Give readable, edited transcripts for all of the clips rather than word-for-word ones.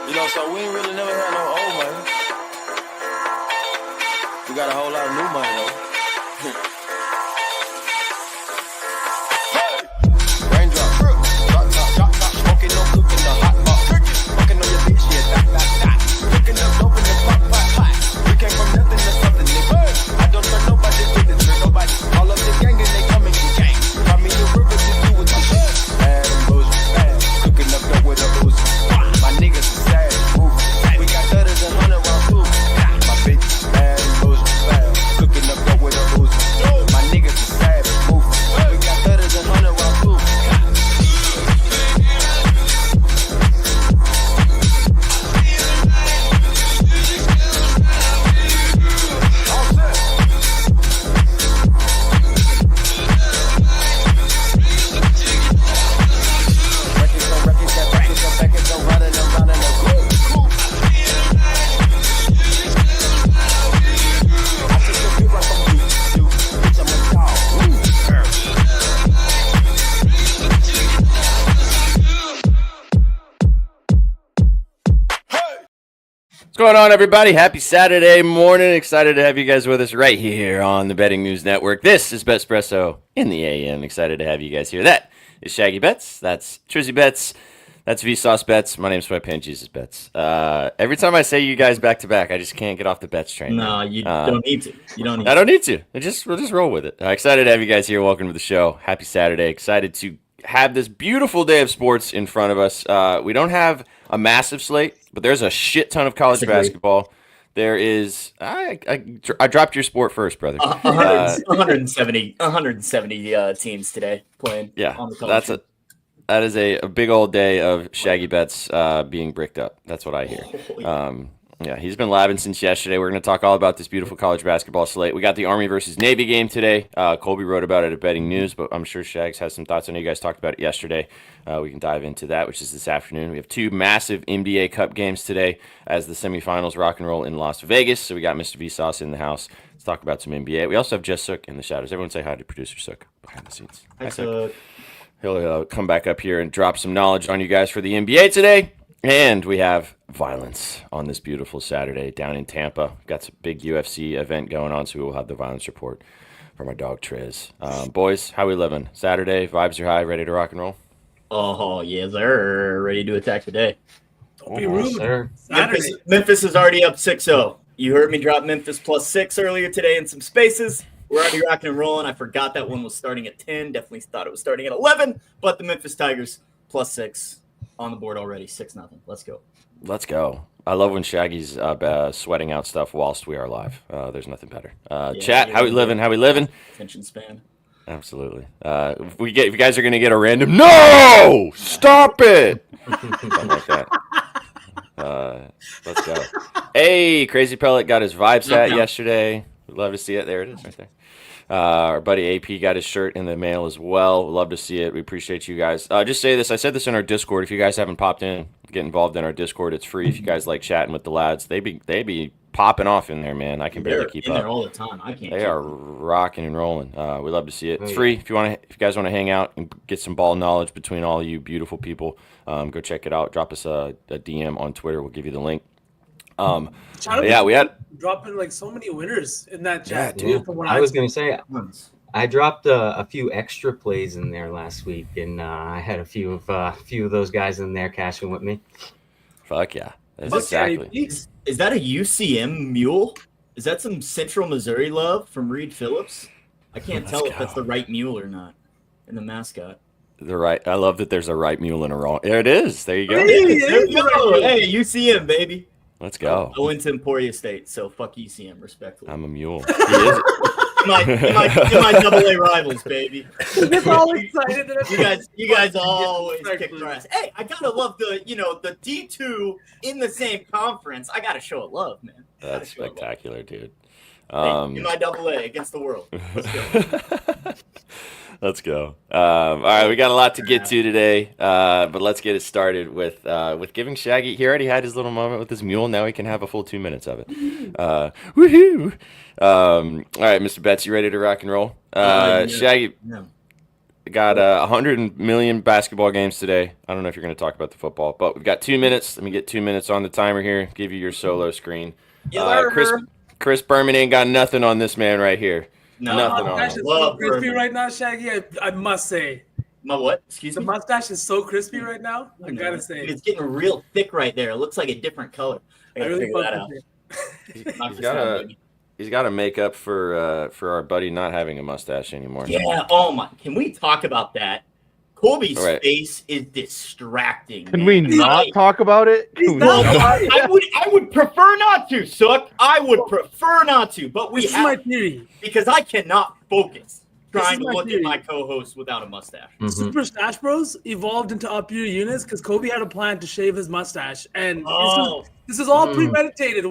So we ain't really never had no old money. We got a whole lot of new money though. Raindrop, drop top, smoking, no cooking, the hot pot. Fucking on your bitch, yeah, cooking up dope in the pot. We came from nothing to something, nigga. I don't turn nobody to the trick, nobody. All of the gang and they come and get gang. Call me a river to do with my shit. Bad and boozy, bad. Cooking up dope with a boozy. My niggas is sad, ooh. We got thudders and 100 round too. My bitch is bad and boozy, bad. Cooking up dope with a boozy. My niggas is sad, ooh. We got thudders and 100 round too. What's going on, everybody? Happy Saturday morning. Excited to have you guys with us right here on the Betting News Network. This is Betspresso in the AM. Excited to have you guys here. That is Shaggy Bets. That's Trizzy Bets. That's Vsauce Bets. My name's Sweatpants Jesus Bets. Every time I say you guys back to back, I just can't get off the bets train. No, you don't need to. I don't need to. We'll just roll with it. Excited to have you guys here. Welcome to the show. Happy Saturday. Excited to have this beautiful day of sports in front of us. We don't have a massive slate, but there's a shit ton of college basketball. There is. I dropped your sport first, brother. 170 teams today playing. Yeah, on the college. That is a big old day of Shaggy Bets being bricked up. That's what I hear. Yeah, he's been labbing since yesterday. We're going to talk all about this beautiful college basketball slate. We got the Army versus Navy game today. Colby wrote about it at Betting News, but I'm sure Shags has some thoughts. I know you guys talked about it yesterday. We can dive into that, which is this afternoon. We have two massive NBA Cup games today as the semifinals rock and roll in Las Vegas. So we got Mr. Vsauce in the house. Let's talk about some NBA. We also have Jess Sook in the shadows. Everyone say hi to producer Sook behind the scenes. Hi, Sook. He'll come back up here and drop some knowledge on you guys for the NBA today. And we have violence on this beautiful Saturday down in Tampa. We've got some big UFC event going on, so we will have the violence report from our dog Triz. Boys, how we living? Saturday, vibes are high, ready to rock and roll? Oh, yeah, they're ready to attack today. Don't be rude, sir. Memphis is already up 6-0. You heard me drop Memphis +6 earlier today in some spaces. We're already rocking and rolling. I forgot that one was starting at 10. Definitely thought it was starting at 11. But the Memphis Tigers +6 on the board already. 6-0. Let's go. Let's go. I love when Shaggy's sweating out stuff whilst we are live. There's nothing better. Chat, how we living? How we living? Attention span. Absolutely. If you guys are going to get a random, no! Stop it! Something like that. Let's go. Hey, Crazy Pellet got his Vibes hat yesterday. We'd love to see it. There it is right there. Our buddy AP got his shirt in the mail as well. We'd love to see it. We appreciate you guys. Just say this. I said this in our Discord. If you guys haven't popped in, get involved in our Discord. It's free. If you guys like chatting with the lads, they be popping off in there, man. I can barely keep up. They're in there all the time. I can't. They are rocking and rolling. We love to see it. It's free. If you guys want to hang out and get some ball knowledge between all you beautiful people, go check it out. Drop us a DM on Twitter. We'll give you the link. We had dropping like so many winners in that chat too. From what I was gonna say, I dropped a few extra plays in there last week, and I had a few of those guys in there cashing with me. Fuck yeah! Exactly. Is that a UCM mule? Is that some Central Missouri love from Reed Phillips? I can't tell if that's the right mule or not in the mascot. The right. I love that there's a right mule and a wrong. There it is. There you go. Hey, UCM baby. Let's go. I went to Emporia State, so fuck UCM, respectfully. I'm a mule. my AA rivals, baby. They're all excited. You guys always kick their ass. Hey, I gotta love the D2 in the same conference. I gotta show it love, man. That's spectacular, dude. In my AA against the world. Let's go. Let's go. All right, we got a lot to get to today, but let's get it started with giving Shaggy. He already had his little moment with his mule. Now he can have a full 2 minutes of it. Woohoo! All right, Mr. Betts, you ready to rock and roll? Shaggy. No. got 100 million basketball games today. I don't know if you're going to talk about the football, but we've got 2 minutes. Let me get 2 minutes on the timer here. Give you your solo screen. Chris Berman ain't got nothing on this man right here. No, Nothing on mustache him. is so Love crispy Berman. right now, Shaggy. I must say, My what? Excuse the me? mustache is so crispy right now. I gotta say, It's getting real thick right there. It looks like a different color. I I gotta really figure that fuck out. with it. Knock He's this got down, a baby. he's got to make up for our buddy not having a mustache anymore. Yeah. Oh my. Can we talk about that? Colby's All right. face is distracting. Can man. we not talk about it? Can we Well, not? I would prefer not to, Sook. I would prefer not to, but we This is my have theory. because I cannot focus This trying is to my look at theory. my co-host without a mustache. Mhm. Super Stash Bros evolved into up your units because Kobe had a plan to shave his mustache, and Oh. this is all Mm. premeditated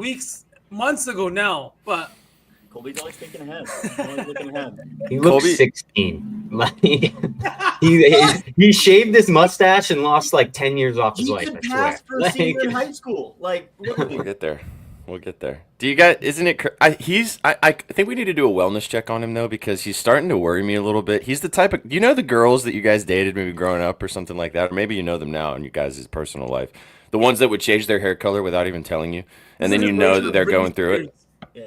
months ago now. But Colby's always thinking ahead. He's always looking ahead. He looks Kobe- 16. Like, he shaved his mustache and lost like 10 years off his He life. could I swear. pass for a Like, senior in high school. Like, look at We'll him. get there. We'll get there. Do you guys? Isn't it? I think we need to do a wellness check on him though, because he's starting to worry me a little bit. He's the type of. You know the girls that you guys dated maybe growing up or something like that, or maybe you know them now in you guys' personal life. The ones that would change their hair color without even telling you, and then you know that they're going through it. Yeah,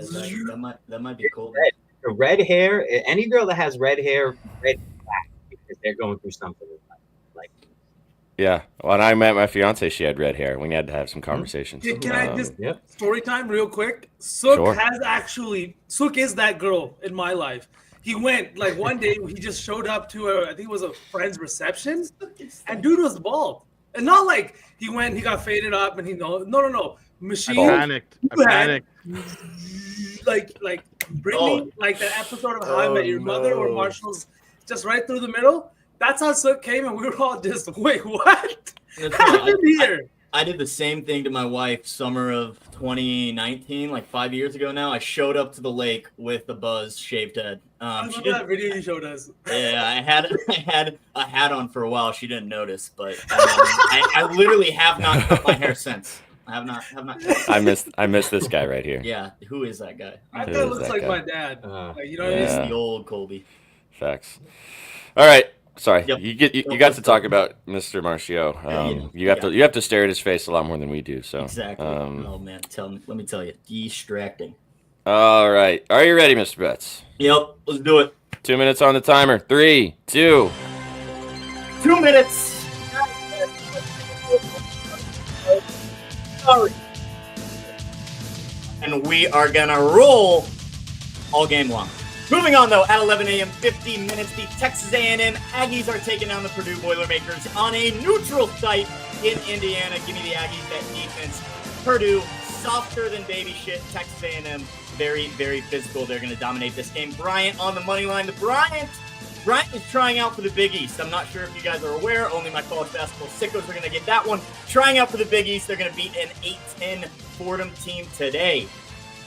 that might be cool. the red hair, any girl that has red hair, red back, because they're going through something. Like, Yeah. When I met my fiance, she had red hair. We had to have some conversations. Can I just Yep. story time real quick? Sook Sure. Sook is that girl in my life. He went like one day he just showed up to I think it was a friend's reception, and dude was bald. And not like he got faded up and no. Machine I panicked. like Brittany, like that episode of How I Met Your Mother where Marshall's just right through the middle. That's how Sook came, and we were all just, wait, what That's happened right. here? I did the same thing to my wife summer of 2019, like 5 years ago now. I showed up to the lake with a buzz shaved head. I She remember that didn't, video you showed us. yeah, I had a hat on for a while. She didn't notice, but I literally have not cut my hair since. I have not. I missed this guy right here. Yeah, who is that guy? I Who thought it is looks that like guy? my dad. Like, you know what I It's Yeah. mean? the old Colby. Facts. All right. Sorry, Yep. you got to talk about Mr. Marcio. You have to stare at his face a lot more than we do. So Exactly. Oh man, let me tell you, distracting. All right, are you ready, Mr. Betts? Yep, let's do it. 2 minutes on the timer. 3, 2. 2 minutes. Sorry. And we are gonna roll all game long. Moving on though, at 11 a.m., 50 minutes, the Texas A&M Aggies are taking down the Purdue Boilermakers on a neutral site in Indiana. Give me the Aggies, that defense. Purdue, softer than baby shit. Texas A&M, very, very physical. They're going to dominate this game. Bryant on the money line. Bryant is trying out for the Big East. I'm not sure if you guys are aware. Only my college basketball sickos are going to get that one. Trying out for the Big East. They're going to beat an 8-10 Fordham team today.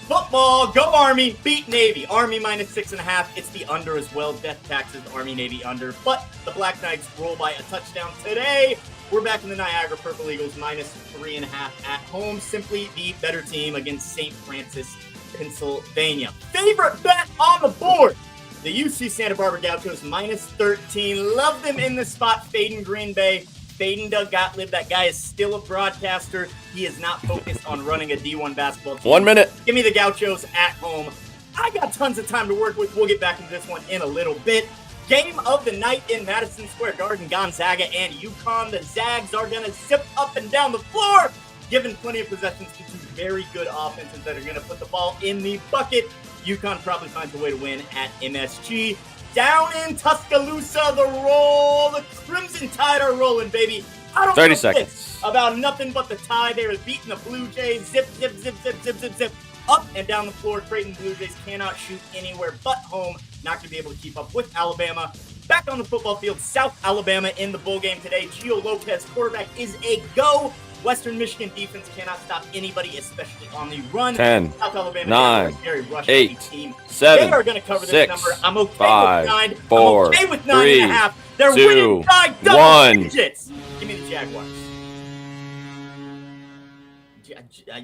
Football, go Army, beat Navy. Army minus 6.5. It's the under as well. Death taxes, Army, Navy under. But the Black Knights roll by a touchdown today. We're back in the Niagara Purple Eagles minus 3.5 at home. Simply the better team against St. Francis, Pennsylvania. Favorite bet on the board. The UC Santa Barbara Gauchos minus 13. Love them in the spot. Fading Green Bay. Fading Doug Gottlieb. That guy is still a broadcaster. He is not focused on running a D1 basketball team. 1 minute. Give me the Gauchos at home. I got tons of time to work with. We'll get back into this one in a little bit. Game of the night in Madison Square Garden. Gonzaga and UConn. The Zags are going to zip up and down the floor, given plenty of possessions to two very good offenses that are going to put the ball in the bucket. UConn probably finds a way to win at MSG. Down in Tuscaloosa, the Crimson Tide are rolling, baby. I don't 30 know seconds. this about nothing but the Tide. They are beating the Blue Jays. Zip, zip, zip, zip, zip, zip, zip. Up and down the floor. Creighton Blue Jays cannot shoot anywhere but home. Not going to be able to keep up with Alabama. Back on the football field, South Alabama in the bowl game today. Gio Lopez, quarterback, is a go. Western Michigan defense cannot stop anybody, especially on the run. 10, South Alabama 9, very rush 8, team. 7, They are going to cover 6, this number. I'm okay 5, with 9. 4, I'm okay with 3, 9.5. They're 2, winning by double 1. digits. Give me the Jaguars.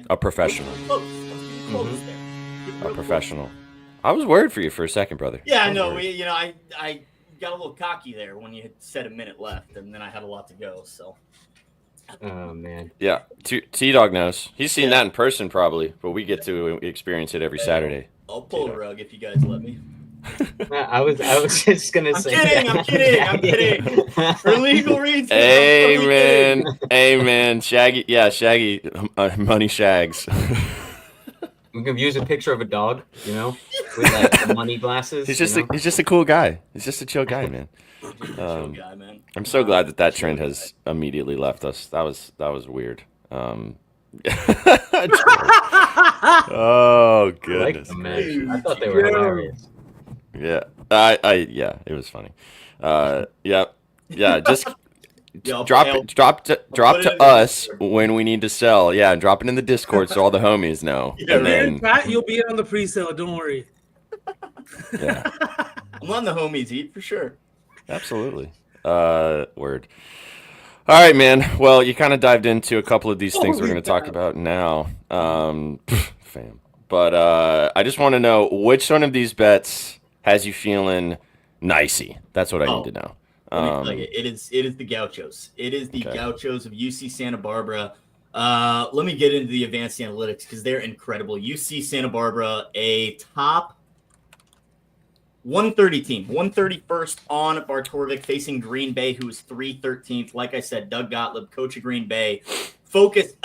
A professional. Close. Let's get close there. Get A real professional. I was worried for you for a second, brother. Yeah, I was know. worried. I got a little cocky there when you said a minute left, and then I had a lot to go. So. Oh man. Yeah, T-Dog knows. He's seen that in person probably, but we get to experience it every Saturday. I'll pull a rug if you guys let me. I was just gonna say. I'm kidding. For legal reasons. Amen. Shaggy. Money Shags. We can use a picture of a dog, with like the money glasses. He's just a cool guy. He's just a chill guy, man. Chill guy, man. I'm so glad that trend has immediately left us. That was weird. Oh goodness. I thought they were hilarious. Yeah, it was funny. Yeah. Just drop to us when we need to sell. Yeah, drop it in the Discord so all the homies know. Yeah, and then you'll be on the pre-sale. Don't worry. Yeah, I'm letting the homies eat for sure. absolutely. Word. All right, man. Well, you kind of dived into a couple of these things we're going to talk about now. Fam. But I just want to know which one of these bets has you feeling nicey. That's what I need to know. Let me tell you, it is the Gauchos. It is the Gauchos of UC Santa Barbara. Let me get into the advanced analytics because they're incredible. UC Santa Barbara, a top 130 team, 131st on Bartorvik, facing Green Bay, who is 313th. Like I said, Doug Gottlieb, coach of Green Bay, focused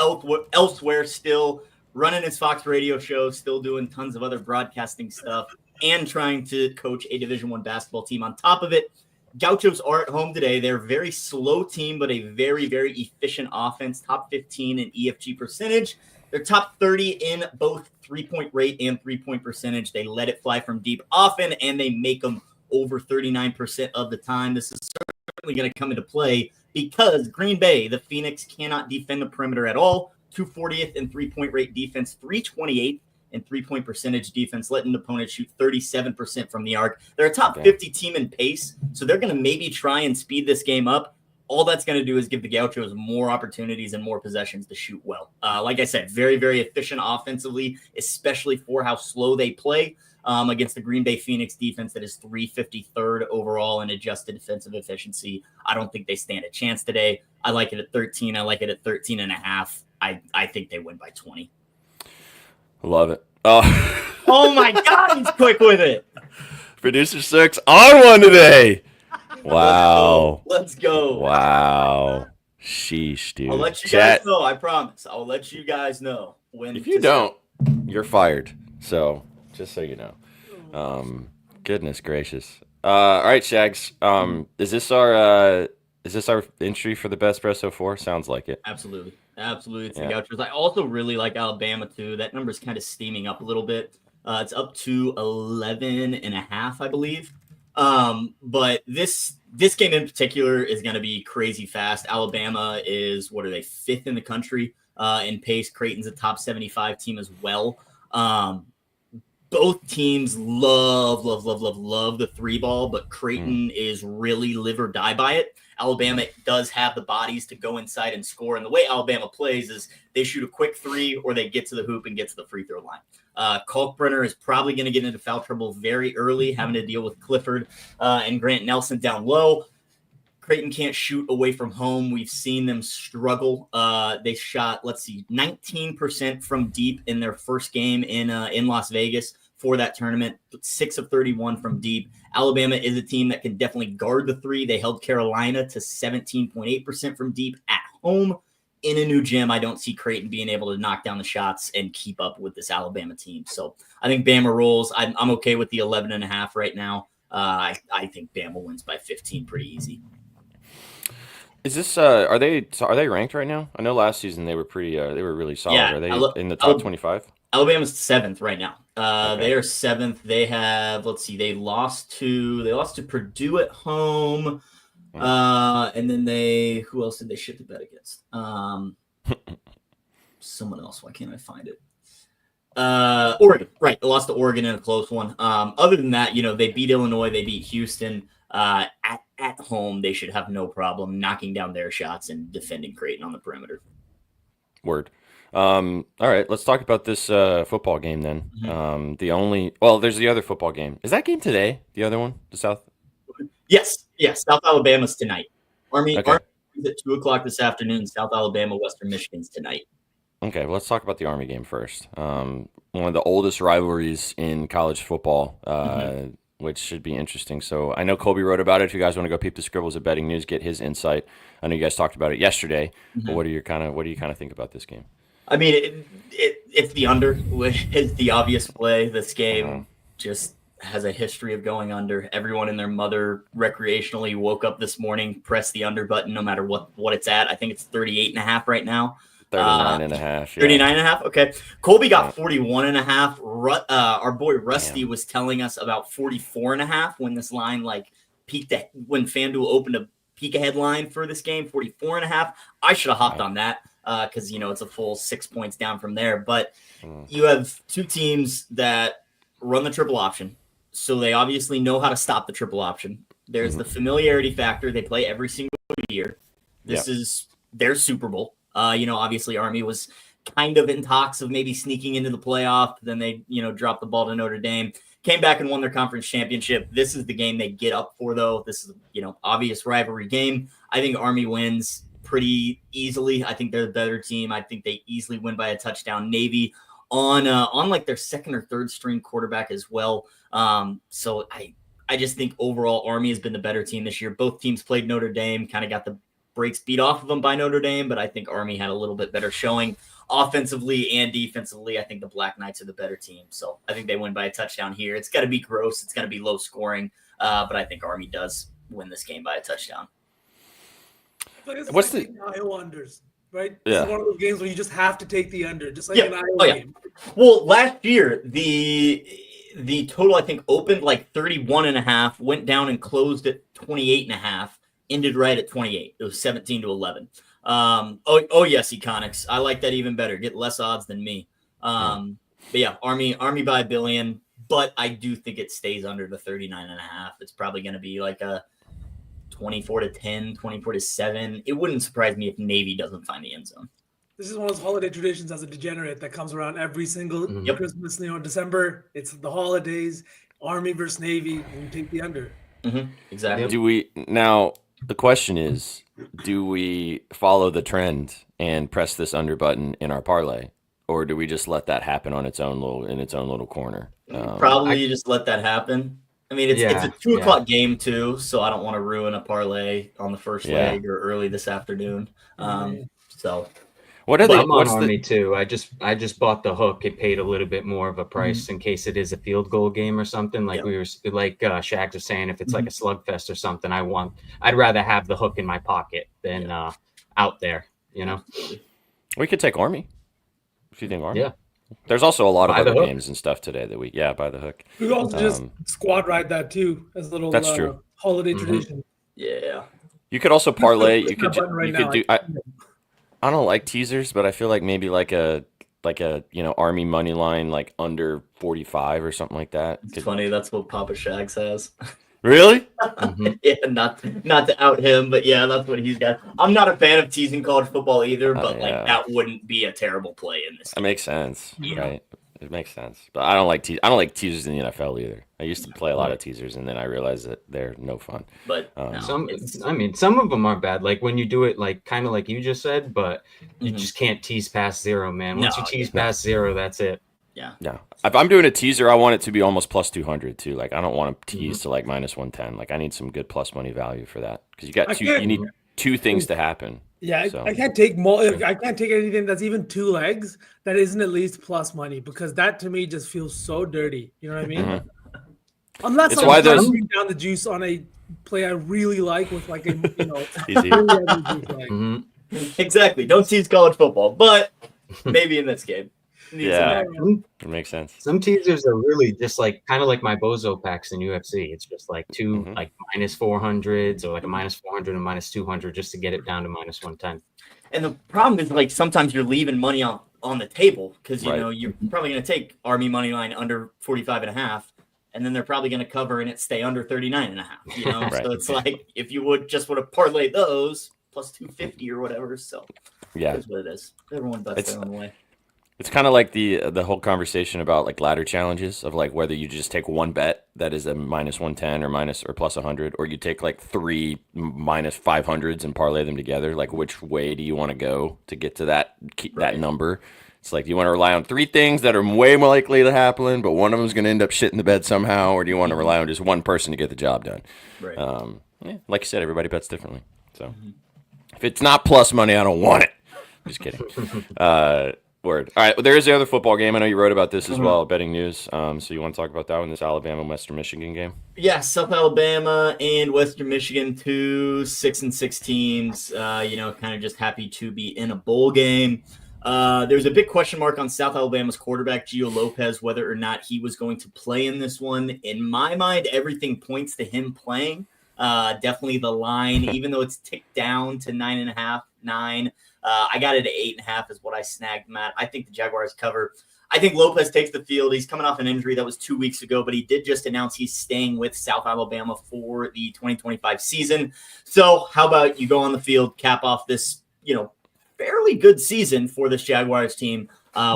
elsewhere still, running his Fox radio show, still doing tons of other broadcasting stuff, and trying to coach a Division I basketball team on top of it. Gauchos are at home today. They're a very slow team, but a very, very efficient offense. Top 15 in EFG percentage. They're top 30 in both three-point rate and three-point percentage. They let it fly from deep often, and they make them over 39% of the time. This is certainly going to come into play because Green Bay, the Phoenix, cannot defend the perimeter at all. 240th in three-point rate defense, 328th in three-point percentage defense, letting opponents shoot 37% from the arc. They're a top 50 team in pace, so they're going to maybe try and speed this game up. All that's going to do is give the Gauchos more opportunities and more possessions to shoot well. Like I said, very, very efficient offensively, especially for how slow they play against the Green Bay Phoenix defense that is 353rd overall in adjusted defensive efficiency. I don't think they stand a chance today. I like it at 13. I like it at 13.5. I think they win by 20. Love it. Oh my God, he's quick with it. Producer 6 on one today. Wow. Let's go. Wow. Sheesh, dude. I'll let you guys know. I promise. I'll let you guys know when. If you don't, you're fired. So just so you know. Goodness gracious. All right, Shags. Is this our entry for the Betspresso 4? Sounds like it. Absolutely. It's the Gauchos. I also really like Alabama too. That number's kind of steaming up a little bit. It's up to 11.5, I believe. But this game in particular is going to be crazy fast. Alabama is, what are they, 5th in the country in pace. Creighton's a top 75 team as well. Both teams love the three ball, but Creighton is really live or die by it. Alabama does have the bodies to go inside and score. And the way Alabama plays is they shoot a quick three or they get to the hoop and get to the free throw line. Kalkbrenner is probably going to get into foul trouble very early, having to deal with Clifford and Grant Nelson down low. Creighton can't shoot away from home. We've seen them struggle. They shot, 19% from deep in their first game in Las Vegas for that tournament, 6 of 31 from deep. Alabama is a team that can definitely guard the three. They held Carolina to 17.8% from deep at home. In a new gym, I don't see Creighton being able to knock down the shots and keep up with this Alabama team. So I think Bama rolls. I'm okay with the 11.5 right now. I think Bama wins by 15 pretty easy. Is this are they ranked right now? I know last season they were pretty they were really solid. Yeah, are they in the top 25? Alabama's 7th right now. They are 7th. They have, they lost to Purdue at home. And then who else did they shit the bet against? Someone else. Why can't I find it? Oregon. Right. They lost to Oregon in a close one. Other than that, they beat Illinois. They beat Houston. At home, they should have no problem knocking down their shots and defending Creighton on the perimeter. Word. All right, let's talk about this football game then. Mm-hmm. There's the other football game. Is that game today? The other one, the South? Yes. South Alabama's tonight. Army Okay. is at 2:00 this afternoon. South Alabama, Western Michigan's tonight. Okay, well, let's talk about the Army game first. One of the oldest rivalries in college football, which should be interesting. So I know Colby wrote about it. If you guys want to go peep the scribbles at Betting News, get his insight. I know you guys talked about it yesterday. But what do you kind of think about this game? I mean, it's the under, which is the obvious play. This game just has a history of going under. Everyone and their mother recreationally woke up this morning, pressed the under button, no matter what it's at. I think it's 38.5 right now. 39.5. 39.5. Okay. Colby got 41.5. Our boy Rusty was telling us about 44.5 when this line peaked when FanDuel opened a peek ahead line for this game. 44.5. I should have hopped on that because it's a full 6 points down from there. But you have two teams that run the triple option, so they obviously know how to stop the triple option. There's the familiarity factor. They play every single year. This is their Super Bowl. Obviously Army was kind of in talks of maybe sneaking into the playoff. Then they, dropped the ball to Notre Dame, came back and won their conference championship. This is the game they get up for, though. This is, obvious rivalry game. I think Army wins pretty easily. I think they're the better team. I think they easily win by a touchdown. Navy on their second or third string quarterback as well. So I just think overall Army has been the better team this year. Both teams played Notre Dame, kind of got the breaks beat off of them by Notre Dame, but I think Army had a little bit better showing offensively and defensively. I think the Black Knights are the better team, so I think they win by a touchdown here. It's got to be gross. It's got to be low scoring, but I think Army does win this game by a touchdown. What's the Iowa unders, right? Yeah. It's one of those games where you just have to take the under, just like an Iowa game. Well, last year, the total, I think, opened 31.5, went down and closed at 28.5. Ended right at 28. It was 17-11. Yes, Econics. I like that even better. Get less odds than me. But yeah, Army by $1 billion. But I do think it stays under the 39.5. It's probably going to be like a 24-10, 24-7. It wouldn't surprise me if Navy doesn't find the end zone. This is one of those holiday traditions as a degenerate that comes around every single Christmas, December. It's the holidays, Army versus Navy, and you take the under. Exactly. The question is, do we follow the trend and press this under button in our parlay, or do we just let that happen on its own little corner? Probably you just let that happen. I mean, it's a 2:00 game too, so I don't want to ruin a parlay on the first leg or early this afternoon. So. I'm on Army too. I just bought the hook. It paid a little bit more of a price in case it is a field goal game or something. Shags was saying, if it's like a slugfest or something, I'd rather have the hook in my pocket than out there. We could take Army if you think Army. Yeah. There's also a lot of other games and stuff today that by the hook. We could also just squad ride that too as a little true. holiday tradition. Yeah. You could also parlay. You could do. I don't like teasers, but I feel like maybe like a Army money line under 45 or something like that. It's funny. That's what Papa Shags has. Really? Yeah, not to out him, but yeah, that's what he's got. I'm not a fan of teasing college football either, but that wouldn't be a terrible play in this game. That makes sense, right? It makes sense, but I don't like teasers in the NFL either. I used to play a lot of teasers, and then I realized that they're no fun. But some of them are bad. Like when you do it, kind of like you just said, but you just can't tease past zero, man. Once you tease past zero, that's it. Yeah. If I'm doing a teaser, I want it to be almost plus 200 too. I don't want to tease to minus 110. I need some good plus money value for that because you need two things to happen. Yeah, so. I can't take anything that's even two legs that isn't at least plus money because that to me just feels so dirty. You know what I mean? Unless I'm bring down the juice on a play I really like with easy. Exactly. Don't tease college football, but maybe in this game. It makes sense. Some teasers are really just kind of like my bozo packs in UFC. It's just two minus 400s or a minus 400 and minus 200 just to get it down to minus 110. And the problem is sometimes you're leaving money on the table because you're probably going to take Army money line under 45.5, and then they're probably going to cover and it stay under 39.5. Right. So it's if you would have parlayed those plus 250 or whatever. So that's what it is. Everyone bets their own way. It's kind of like the whole conversation about ladder challenges of whether you just take one bet that is a minus 110 or plus 100, or you take like 3 minus 500s and parlay them together. Like, which way do you want to go to get to that number? It's like, do you want to rely on 3 things that are way more likely to happen, but one of them is going to end up shit in the bed somehow, or do you want to rely on just one person to get the job done? Right. Like you said, everybody bets differently. So if it's not plus money, I don't want it. Just kidding. Word. All right. Well, there is the other football game. I know you wrote about this as well, betting news. So you want to talk about that one, this Alabama-Western Michigan game? Yeah, South Alabama and Western Michigan, 2 6-6 teams. Kind of just happy to be in a bowl game. There's a big question mark on South Alabama's quarterback, Gio Lopez, whether or not he was going to play in this one. In my mind, everything points to him playing. Definitely the line, even though it's ticked down to 9.5, 9. I got it at 8.5 is what I snagged him at. I think the Jaguars cover. I think Lopez takes the field. He's coming off an injury that was 2 weeks ago, but he did just announce he's staying with South Alabama for the 2025 season. So how about you go on the field, cap off this, fairly good season for this Jaguars team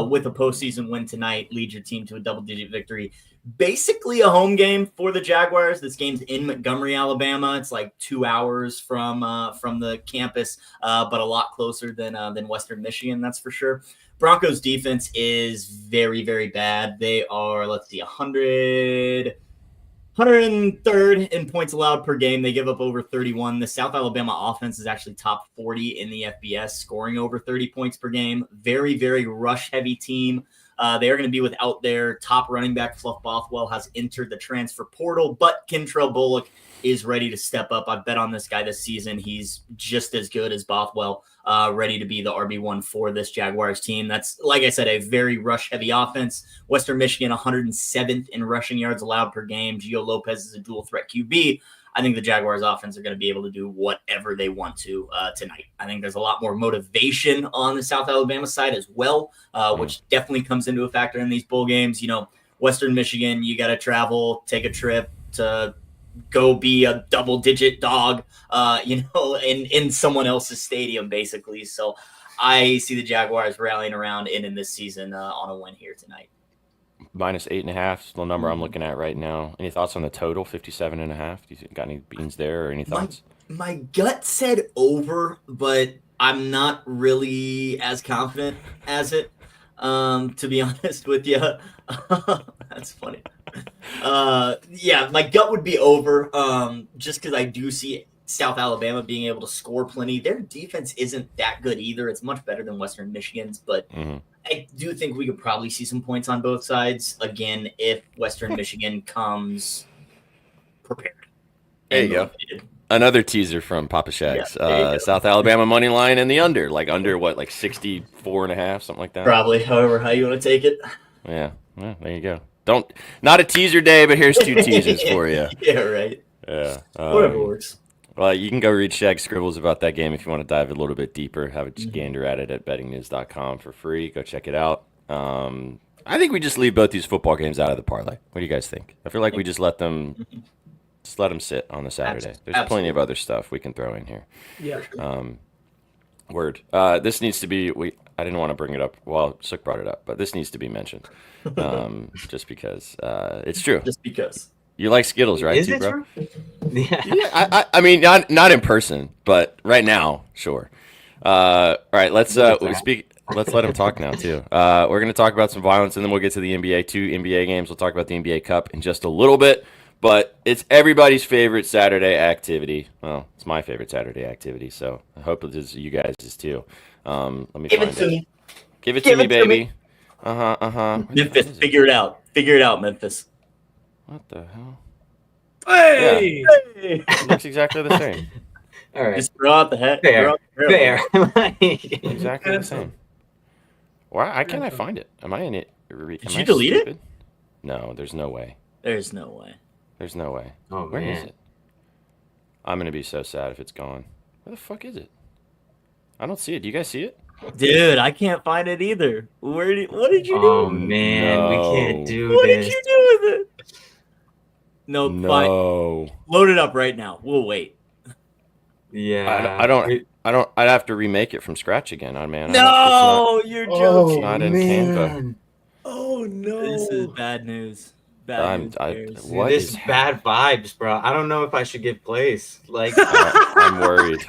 with a postseason win tonight, lead your team to a double-digit victory. Basically a home game for the Jaguars. This game's in Montgomery, Alabama. It's like 2 hours from the campus, but a lot closer than Western Michigan, that's for sure. Broncos defense is very, very bad. They are, 103rd in points allowed per game. They give up over 31. The South Alabama offense is actually top 40 in the FBS, scoring over 30 points per game. Very, very rush-heavy team. They are going to be without their top running back. Fluff Bothwell has entered the transfer portal, but Kentrell Bullock is ready to step up. I bet on this guy this season. He's just as good as Bothwell, ready to be the RB1 for this Jaguars team. That's, like I said, a very rush-heavy offense. Western Michigan, 107th in rushing yards allowed per game. Gio Lopez is a dual-threat QB. I think the Jaguars offense are going to be able to do whatever they want to tonight. I think there's a lot more motivation on the South Alabama side as well, which definitely comes into a factor in these bowl games. Western Michigan, you got to travel, take a trip to go be a double-digit dog, in someone else's stadium, basically. So I see the Jaguars rallying around in this season on a win here tonight. Minus 8.5 is the number I'm looking at right now. Any thoughts on the total, 57.5? Do you got any beans there or any thoughts? My gut said over, but I'm not really as confident as it, to be honest with you. That's funny. My gut would be over, just because I do see South Alabama being able to score plenty. Their defense isn't that good either. It's much better than Western Michigan's, but I do think we could probably see some points on both sides, again, if Western Michigan comes prepared. There you go. Another teaser from Papa Shags. South Alabama money line and the under. Like 64.5, something like that? Probably, however, how you want to take it. Yeah, there you go. Not a teaser day, but here's 2 teasers for you. Yeah, right. Yeah. Whatever works. Well, you can go read Shag's scribbles about that game if you want to dive a little bit deeper. Have a gander at it at bettingnews.com for free. Go check it out. I think we just leave both these football games out of the parlay. What do you guys think? I feel like we just let them sit on the Saturday. There's plenty of other stuff we can throw in here. Yeah. Word. This needs to be. I didn't want to bring it up. Well, Sook brought it up, but this needs to be mentioned. Just because it's true. Just because. You like Skittles, right, Is too, it bro? true? Yeah. I mean, not in person, but right now, sure. All right, let's let him talk now too. We're gonna talk about some violence, and then we'll get to the NBA. 2 NBA games. We'll talk about the NBA Cup in just a little bit. But it's everybody's favorite Saturday activity. Well, it's my favorite Saturday activity, so I hope it is you guys' too. Let me Give find it to me. Give it to me, baby. Memphis, figure it out. Figure it out, Memphis. What the hell? Hey! Hey! It looks exactly the same. All right. Just throw out the hat. Fair. Exactly the same. Why can't I find it? Am I in it? Did you delete it? No, there's no way. There's no way. There's no way. Oh, Where is man. it? I'm gonna be so sad if it's gone. Where the fuck is it? I don't see it. Do you guys see it? Dude, I can't find it either. What did you do? Oh, man. We can't do What this. did you do with it? No, fine. No. Load it up right now. We'll wait. Yeah. I don't. I'd have to remake it from scratch again. Man. No, you're joking. Not in Canva. Oh no! This is bad news. What this is bad vibes, bro. I don't know if I should give plays. Like, I'm worried.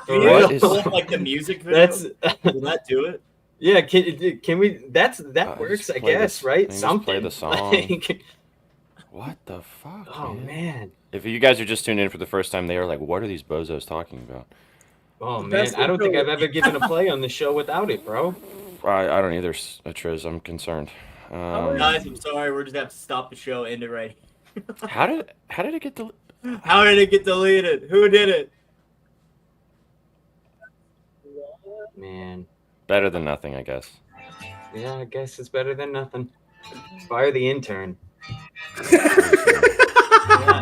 Do you What pull is- up, like the music video? Will that do it? Yeah, can we? That works, I guess, right? Just play the song. Like, What the fuck? oh man. If you guys are just tuning in for the first time, they are like, "What are these bozos talking about?" Oh The man, best I don't think intro. I've ever given a play on the show without it, bro. I don't either, Triz. I'm concerned. Guys, I'm sorry. We're just gonna have to stop the show. End it right. How did it get to? How did it get deleted? Who did it? Man, Better than nothing, I guess. yeah, I guess it's better than nothing. Fire the intern. Yeah,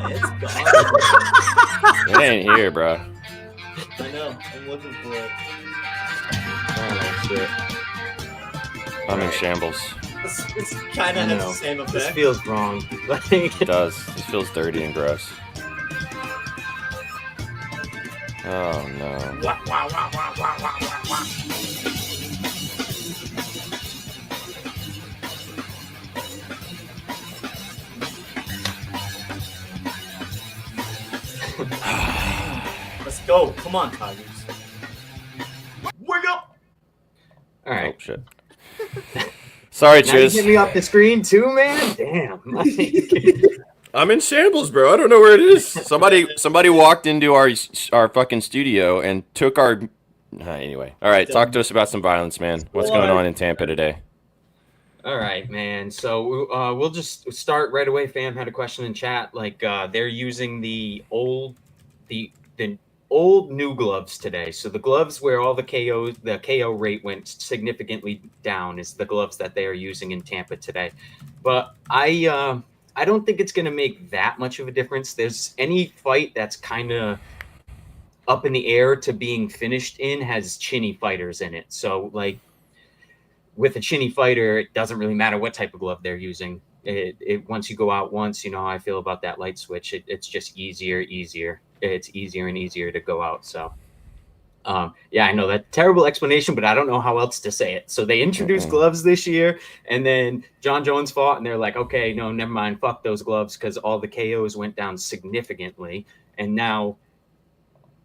it's gone. It ain't here, bro. I know. I'm looking for it. Oh shit. I'm in shambles. It's kind I of has know. the same This effect. feels wrong. Like, It does. This feels dirty and gross. Oh no. Let's go. Come on, Tigers. Wake up. all right. Oh shit. Sorry, Now you get Chiz. me off the screen too, man. Damn. I'm in shambles, bro. I don't know where it is. Somebody walked into our fucking studio and took our. Anyway, all right. Talk to us about some violence, man. What's going on in Tampa today? All right, man. So we'll just start right away. Fam had a question in chat. Like they're using the old new gloves today. So the gloves where all the KO rate went significantly down is the gloves that they are using in Tampa today. But I don't think it's going to make that much of a difference. There's any fight that's kind of up in the air to being finished in has chinny fighters in it. So like with a chinny fighter, it doesn't really matter what type of glove they're using. It once you go out once, you know how I feel about that light switch. It's just easier. It's easier and easier to go out. So, yeah, I know that terrible explanation, but I don't know how else to say it. So they introduced gloves this year, and then John Jones fought, and they're like, okay, no, never mind, fuck those gloves, because all the KOs went down significantly, and now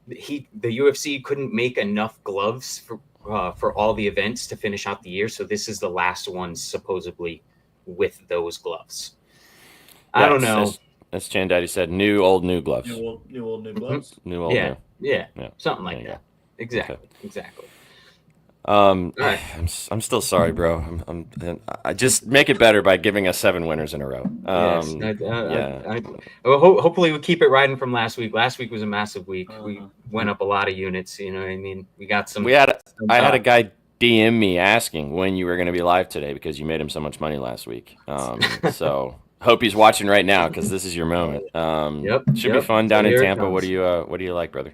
the UFC couldn't make enough gloves for all the events to finish out the year. So this is the last one supposedly with those gloves. I don't know. As Chan Daddy said, new gloves. New gloves. New old Yeah, new. yeah, Yeah. something like There you that. Exactly, Okay. exactly. Right. I'm still sorry, bro. I just make it better by giving us 7 winners in a row. Well, hopefully we keep it riding from last week. Last week was a massive week. We Uh-huh. went up a lot of units. You know what I mean? We got some. I had a guy DM me asking when you were going to be live today because you made him so much money last week. So hope he's watching right now because this is your moment. Should be fun down So in here it Tampa. What comes. do you like, brother?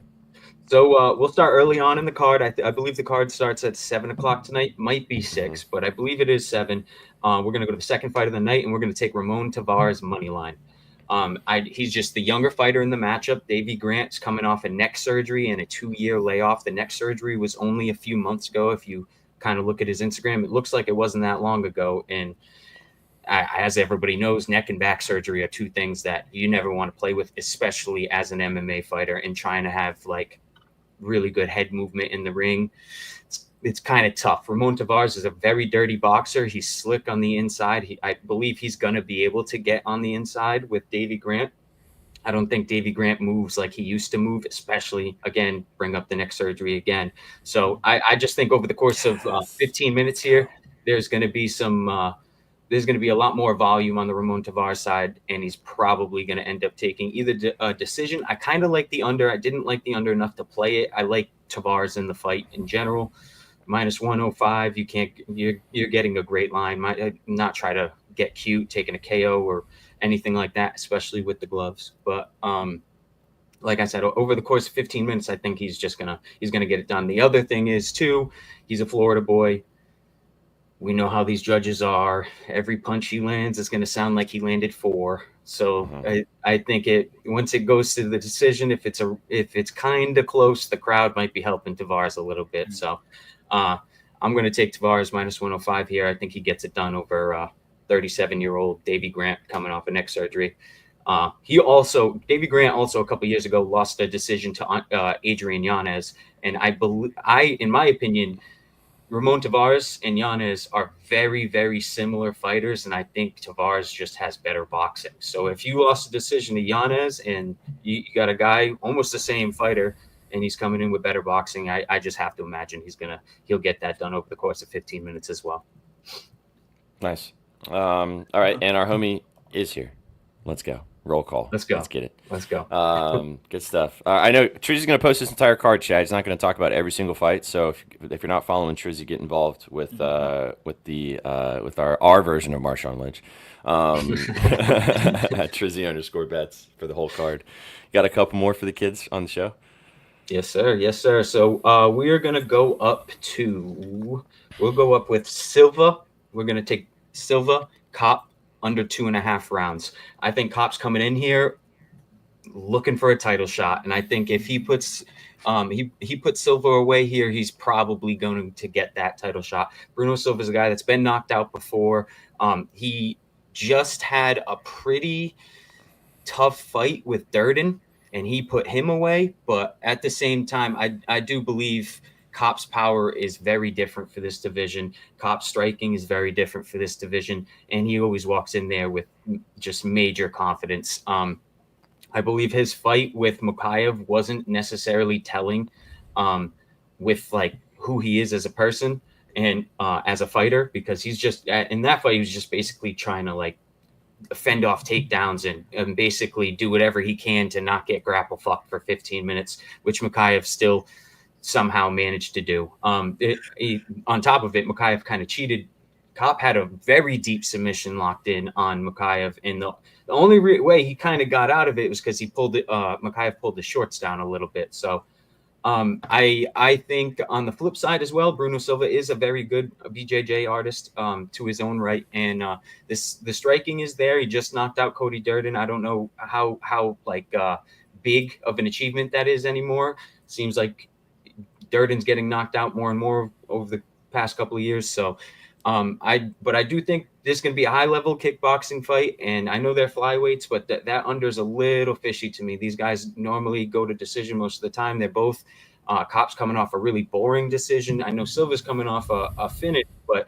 So we'll start early on in the card. I believe the card starts at 7 o'clock tonight. Might be 6, but I believe it is 7. We're going to go to the second fight of the night, and we're going to take Ramon Tavares money line. He's just the younger fighter in the matchup. Davey Grant's coming off a neck surgery and a 2-year layoff. The neck surgery was only a few months ago. If you kind of look at his Instagram, it looks like it wasn't that long ago. And as everybody knows, neck and back surgery are 2 things that you never want to play with, especially as an MMA fighter and trying to have like really good head movement in the ring. It's kind of tough. Ramon Tavares is a very dirty boxer. He's slick on the inside. I believe he's going to be able to get on the inside with Davey Grant. I don't think Davey Grant moves like he used to move, especially, again, bring up the neck surgery again. So I just think over the course of 15 minutes here, there's going to be there's going to be a lot more volume on the Ramon Tavares side, and he's probably going to end up taking either a decision. I kind of like the under. I didn't like the under enough to play it. I like Tavares in the fight in general. -105, you're getting a great line. Might not try to get cute, taking a KO or anything like that, especially with the gloves. But like I said, over the course of 15 minutes, I think he's gonna get it done. The other thing is too, he's a Florida boy. We know how these judges are. Every punch he lands is going to sound like he landed 4. So I think once it goes to the decision, if it's kind of close, the crowd might be helping Tavares a little bit. So I'm going to take Tavares -105 here. I think he gets it done over 37-year-old Davy Grant coming off a neck surgery. Davy Grant also a couple years ago lost a decision to Adrian Yanez, and in my opinion, Ramon Tavares and Yanez are very, very similar fighters, and I think Tavares just has better boxing. So if you lost a decision to Yanez and you got a guy almost the same fighter and he's coming in with better boxing, I just have to imagine he'll get that done over the course of 15 minutes as well. Nice. All right, and our homie is here. Let's go. Roll call. Let's go. Let's get it. Let's go. Good stuff. I know Trizzy's going to post this entire card, Chad. He's not going to talk about every single fight. So if you're not following Trizzy, get involved with our version of Marshawn Lynch. Trizzy_bets for the whole card. Got a couple more for the kids on the show? Yes, sir. Yes, sir. So we are going to go up with Silva. We're going to take Silva, Cop, under 2.5 rounds. I think Cop's coming in here looking for a title shot, and I think if he puts he puts Silva away here, he's probably going to get that title shot. Bruno Silva's a guy that's been knocked out before. He just had a pretty tough fight with Durden, and he put him away. But at the same time, I do believe Cop's power is very different for this division. Cop's striking is very different for this division, and he always walks in there with just major confidence. I believe his fight with Mukayev wasn't necessarily telling with like who he is as a person and as a fighter, because he's just in that fight he was just basically trying to like fend off takedowns and basically do whatever he can to not get grapple fucked for 15 minutes, which Mukayev still somehow managed to do. On top of it, Mukayev kind of cheated. Cop had a very deep submission locked in on Mukayev, and the only way he kind of got out of it was because Mukayev pulled the shorts down a little bit. So I think on the flip side as well, Bruno Silva is a very good BJJ artist to his own right, and the striking is there. He just knocked out Cody Durden. I don't know how big of an achievement that is anymore. Seems like Durden's getting knocked out more and more over the past couple of years. So I do think this is going to be a high level kickboxing fight. And I know they're flyweights, but that under is a little fishy to me. These guys normally go to decision most of the time. They're both Cop's coming off a really boring decision. I know Silva's coming off a finish, but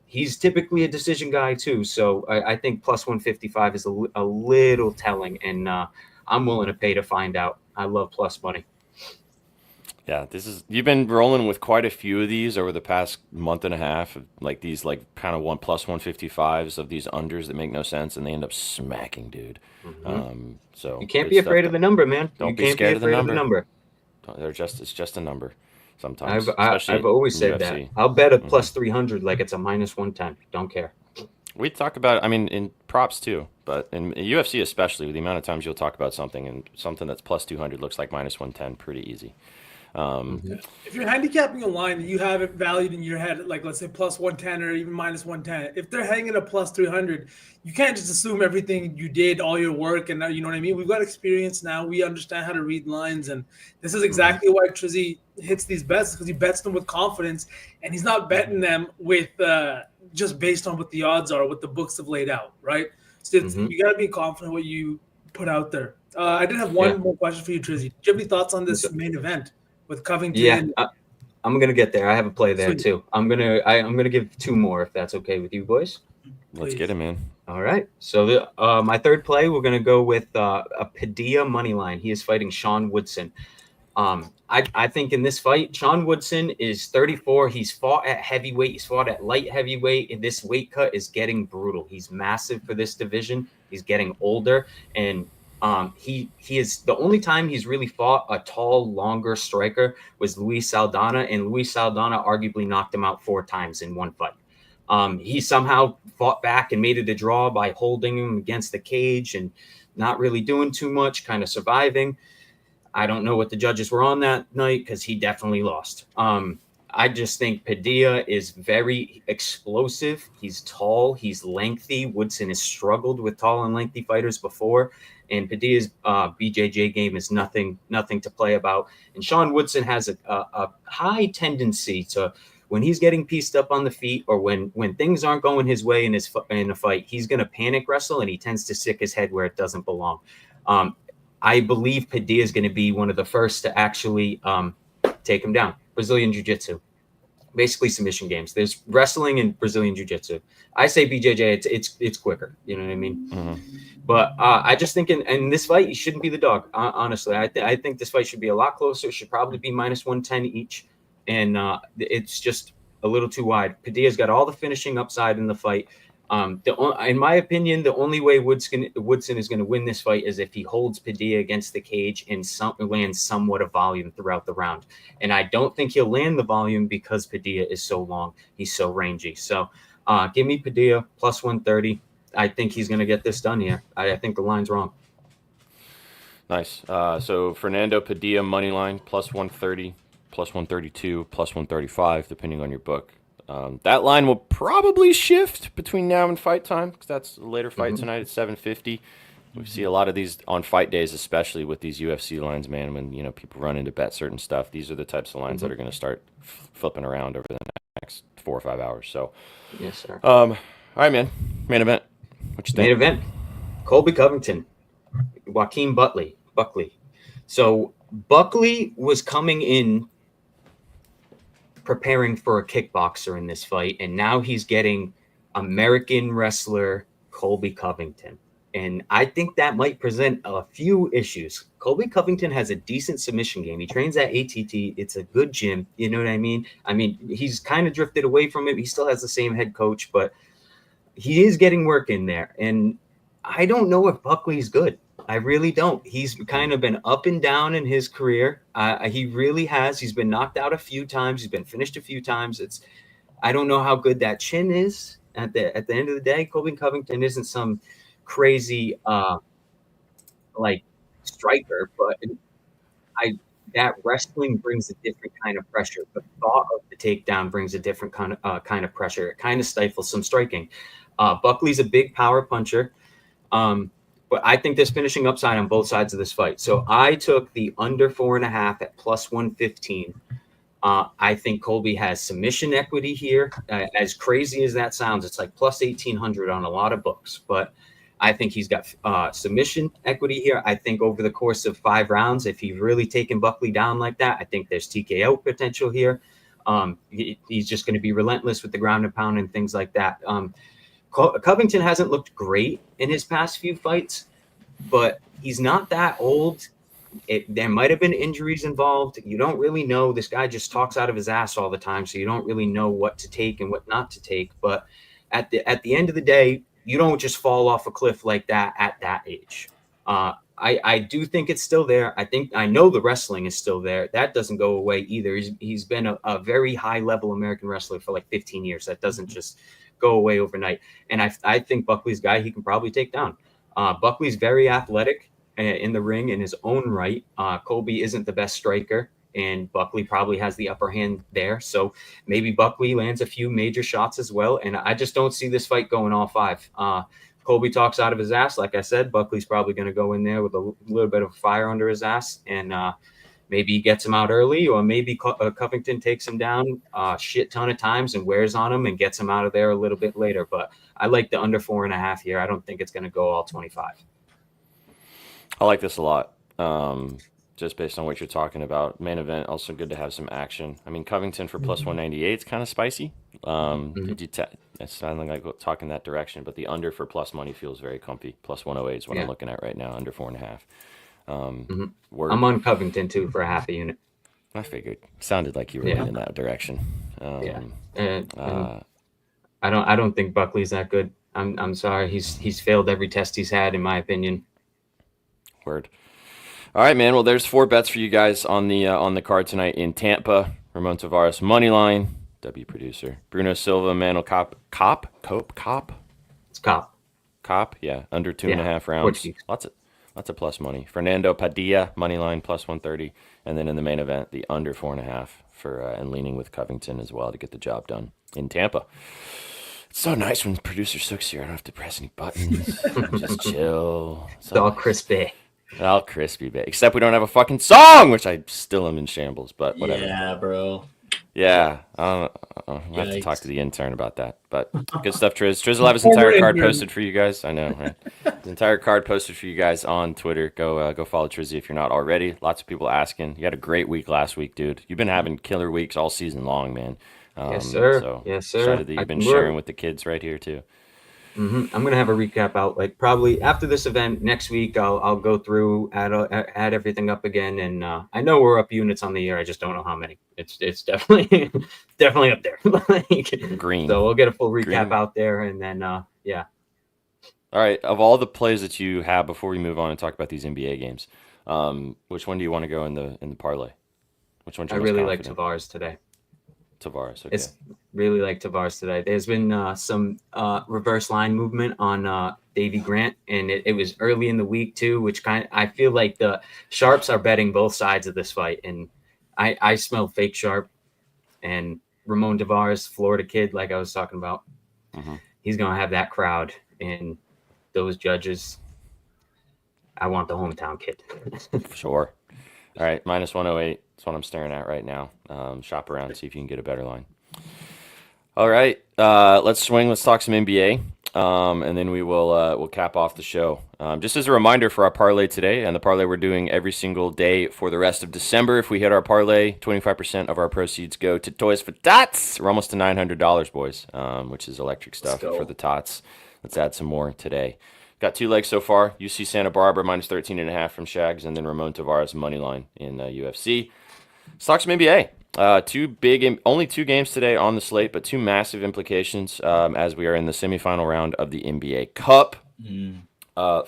he's typically a decision guy too. So I think plus 155 is a little telling, and I'm willing to pay to find out. I love plus money. Yeah, you've been rolling with quite a few of these over the past month and a half, like these kind of plus 155s of these unders that make no sense, and they end up smacking, dude. Mm-hmm. So you can't be afraid of the number, man. Don't be scared of the number. It's just a number. Sometimes I've always said that. I'll bet a plus 300 like it's a minus 110. Don't care. We talk about, in props too, but in UFC especially, with the amount of times you'll talk about something and something that's plus 200 looks like minus 110 pretty easy. If you're handicapping a line and you have it valued in your head, like let's say plus 110 or even minus 110, if they're hanging a plus 300, you can't just assume everything you did, all your work, and you know what I mean? We've got experience now. We understand how to read lines, and this is exactly why Trizzy hits these bets, because he bets them with confidence, and he's not betting them with just based on what the odds are, what the books have laid out, right? So you got to be confident what you put out there. I did have one more question for you, Trizzy. Do you have any thoughts on this main event with Covington? Yeah, I'm gonna get there. I have a play there too. I'm gonna give two more if that's okay with you boys. Let's get it, man. All right. So my third play, we're gonna go with a Padilla money line. He is fighting Sean Woodson. I think in this fight, Sean Woodson is 34. He's fought at heavyweight. He's fought at light heavyweight. And this weight cut is getting brutal. He's massive for this division. He's getting older, and he is the only time he's really fought a tall, longer striker was Luis Saldana, and Luis Saldana arguably knocked him out 4 times in one fight. He somehow fought back and made it a draw by holding him against the cage and not really doing too much, kind of surviving. I don't know what the judges were on that night because he definitely lost. I just think Padilla is very explosive. He's tall. He's lengthy. Woodson has struggled with tall and lengthy fighters before, and Padilla's BJJ game is nothing to play about. And Sean Woodson has a high tendency to when he's getting pieced up on the feet, or when things aren't going his way in a fight, he's going to panic wrestle, and he tends to stick his head where it doesn't belong. I believe Padilla is going to be one of the first to actually take him down. Brazilian Jiu-Jitsu. Basically submission games. There's wrestling and Brazilian Jiu-Jitsu. I say BJJ, it's quicker. You know what I mean? Mm-hmm. But I just think in this fight, you shouldn't be the dog. Honestly, I think this fight should be a lot closer. It should probably be -110 each. And it's just a little too wide. Padilla's got all the finishing upside in the fight. In my opinion, the only way Woodson is going to win this fight is if he holds Padilla against the cage and lands somewhat of volume throughout the round. And I don't think he'll land the volume because Padilla is so long. He's so rangy. So give me Padilla +130. I think he's going to get this done here. I think the line's wrong. Nice. So Fernando Padilla money line +130, +132, +135, depending on your book. That line will probably shift between now and fight time because that's a later fight tonight at 7:50. We see a lot of these on fight days, especially with these UFC lines, man. When people run in to bet certain stuff, these are the types of lines that are going to start flipping around over the next 4 or 5 hours. So, yes, sir. All right, man. Main event. What you think? Main event. Colby Covington, Joaquin Buckley. So Buckley was coming in preparing for a kickboxer in this fight, and now he's getting American wrestler Colby Covington. And I think that might present a few issues. Colby Covington has a decent submission game. He trains at ATT. It's a good gym. You know what I mean? He's kind of drifted away from it. He still has the same head coach, but he is getting work in there. And I don't know if Buckley's good. I really don't. He's kind of been up and down in his career. He really has. He's been knocked out a few times. He's been finished a few times. I don't know how good that chin is. At the end of the day, Colby Covington isn't some crazy striker, but that wrestling brings a different kind of pressure. The thought of the takedown brings a different kind of pressure. It kind of stifles some striking. Buckley's a big power puncher. But I think there's finishing upside on both sides of this fight. So I took the under 4.5 at +115. I think Colby has submission equity here. As crazy as that sounds, it's like +1,800 on a lot of books. But I think he's got submission equity here. I think over the course of 5 rounds, if he's really taken Buckley down like that, I think there's TKO potential here. He's just going to be relentless with the ground and pound and things like that. Covington hasn't looked great in his past few fights, but he's not that old. There might have been injuries involved. You don't really know. This guy just talks out of his ass all the time, so you don't really know what to take and what not to take. But at the end of the day, you don't just fall off a cliff like that at that age. I do think it's still there. I know the wrestling is still there. That doesn't go away either. He's been a very high level American wrestler for like 15 years. That doesn't just go away overnight. And I think Buckley's guy he can probably take down. Buckley's very athletic in the ring in his own right. Colby isn't the best striker, and Buckley probably has the upper hand there. So maybe Buckley lands a few major shots as well. And I just don't see this fight going all 5. Colby talks out of his ass. Like I said, Buckley's probably going to go in there with a little bit of fire under his ass, and maybe he gets him out early, or maybe Covington takes him down a shit ton of times and wears on him and gets him out of there a little bit later. But I like the under 4.5 here. I don't think it's going to go all 25. I like this a lot. Just based on what you're talking about. Main event, also good to have some action. Covington for +198 is kind of spicy. It's sounding like talking that direction, but the under for plus money feels very comfy. +108 is what I'm looking at right now, under 4.5. I'm on Covington too for a half a unit. I figured. Sounded like you were in that direction. I don't think Buckley's that good. I'm sorry. He's failed every test he's had, in my opinion. Word. All right, man. Well, there's 4 bets for you guys on the card tonight in Tampa. Ramon Tavares money line. W producer. Bruno Silva, Manuel Cop. It's Cop. Cop. Yeah, under 2.5 rounds. Portuguese. Lots of plus money. Fernando Padilla money line +130, and then in the main event, the under 4.5 for and leaning with Covington as well to get the job done in Tampa. It's so nice when producer Sook's here. I don't have to press any buttons. Just chill. It's all crispy. All crispy, babe. Except we don't have a fucking song, which I still am in shambles, but whatever. Yeah, bro. Yeah, I'll have to talk Yikes. to the intern about that. But good stuff, Triz. Triz will have his entire card posted for you guys. I know, right? His entire card posted for you guys on Twitter. Go follow Trizzy if you're not already. Lots of people asking. You had a great week last week, dude. You've been having killer weeks all season long, man. Yes, sir. So Yes, sir. excited that you've been sharing with the kids right here too. I'm gonna have a recap out like probably after this event next week. I'll go through add everything up again, and I know we're up units on the year. I just don't know how many. It's definitely definitely up there. Like, Green. So we'll get a full recap Green. out there, and then yeah. All right. Of all the plays that you have before we move on and talk about these NBA games, which one do you want to go in the parlay? Which one? I really like Tavares today. Tavares. Okay. It's really like Tavares today. There's been some reverse line movement on Davy Grant, and it was early in the week too, which I feel like the sharps are betting both sides of this fight, and I smell fake sharp. And Ramon Tavares, Florida kid, like I was talking about, he's gonna have that crowd and those judges. I want the hometown kid. For sure. All right, minus 108. That's what I'm staring at right now. Shop around, see if you can get a better line. All right, let's swing. Let's talk some NBA, and then we'll cap off the show. Just as a reminder for our parlay today, and the parlay we're doing every single day for the rest of December. If we hit our parlay, 25% of our proceeds go to Toys for Tots. We're almost to $900, boys, which is electric stuff for the Tots. Let's add some more today. Got two legs so far. UC Santa Barbara minus 13.5 from Shags, and then Ramon Tavares money line in UFC. Let's talk some NBA. Only two games today on the slate, but two massive implications as we are in the semifinal round of the NBA Cup.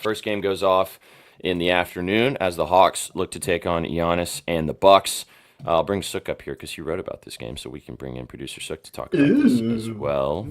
First game goes off in the afternoon as the Hawks look to take on Giannis and the Bucks. I'll bring Sook up here because he wrote about this game, so we can bring in producer Sook to talk about this as well.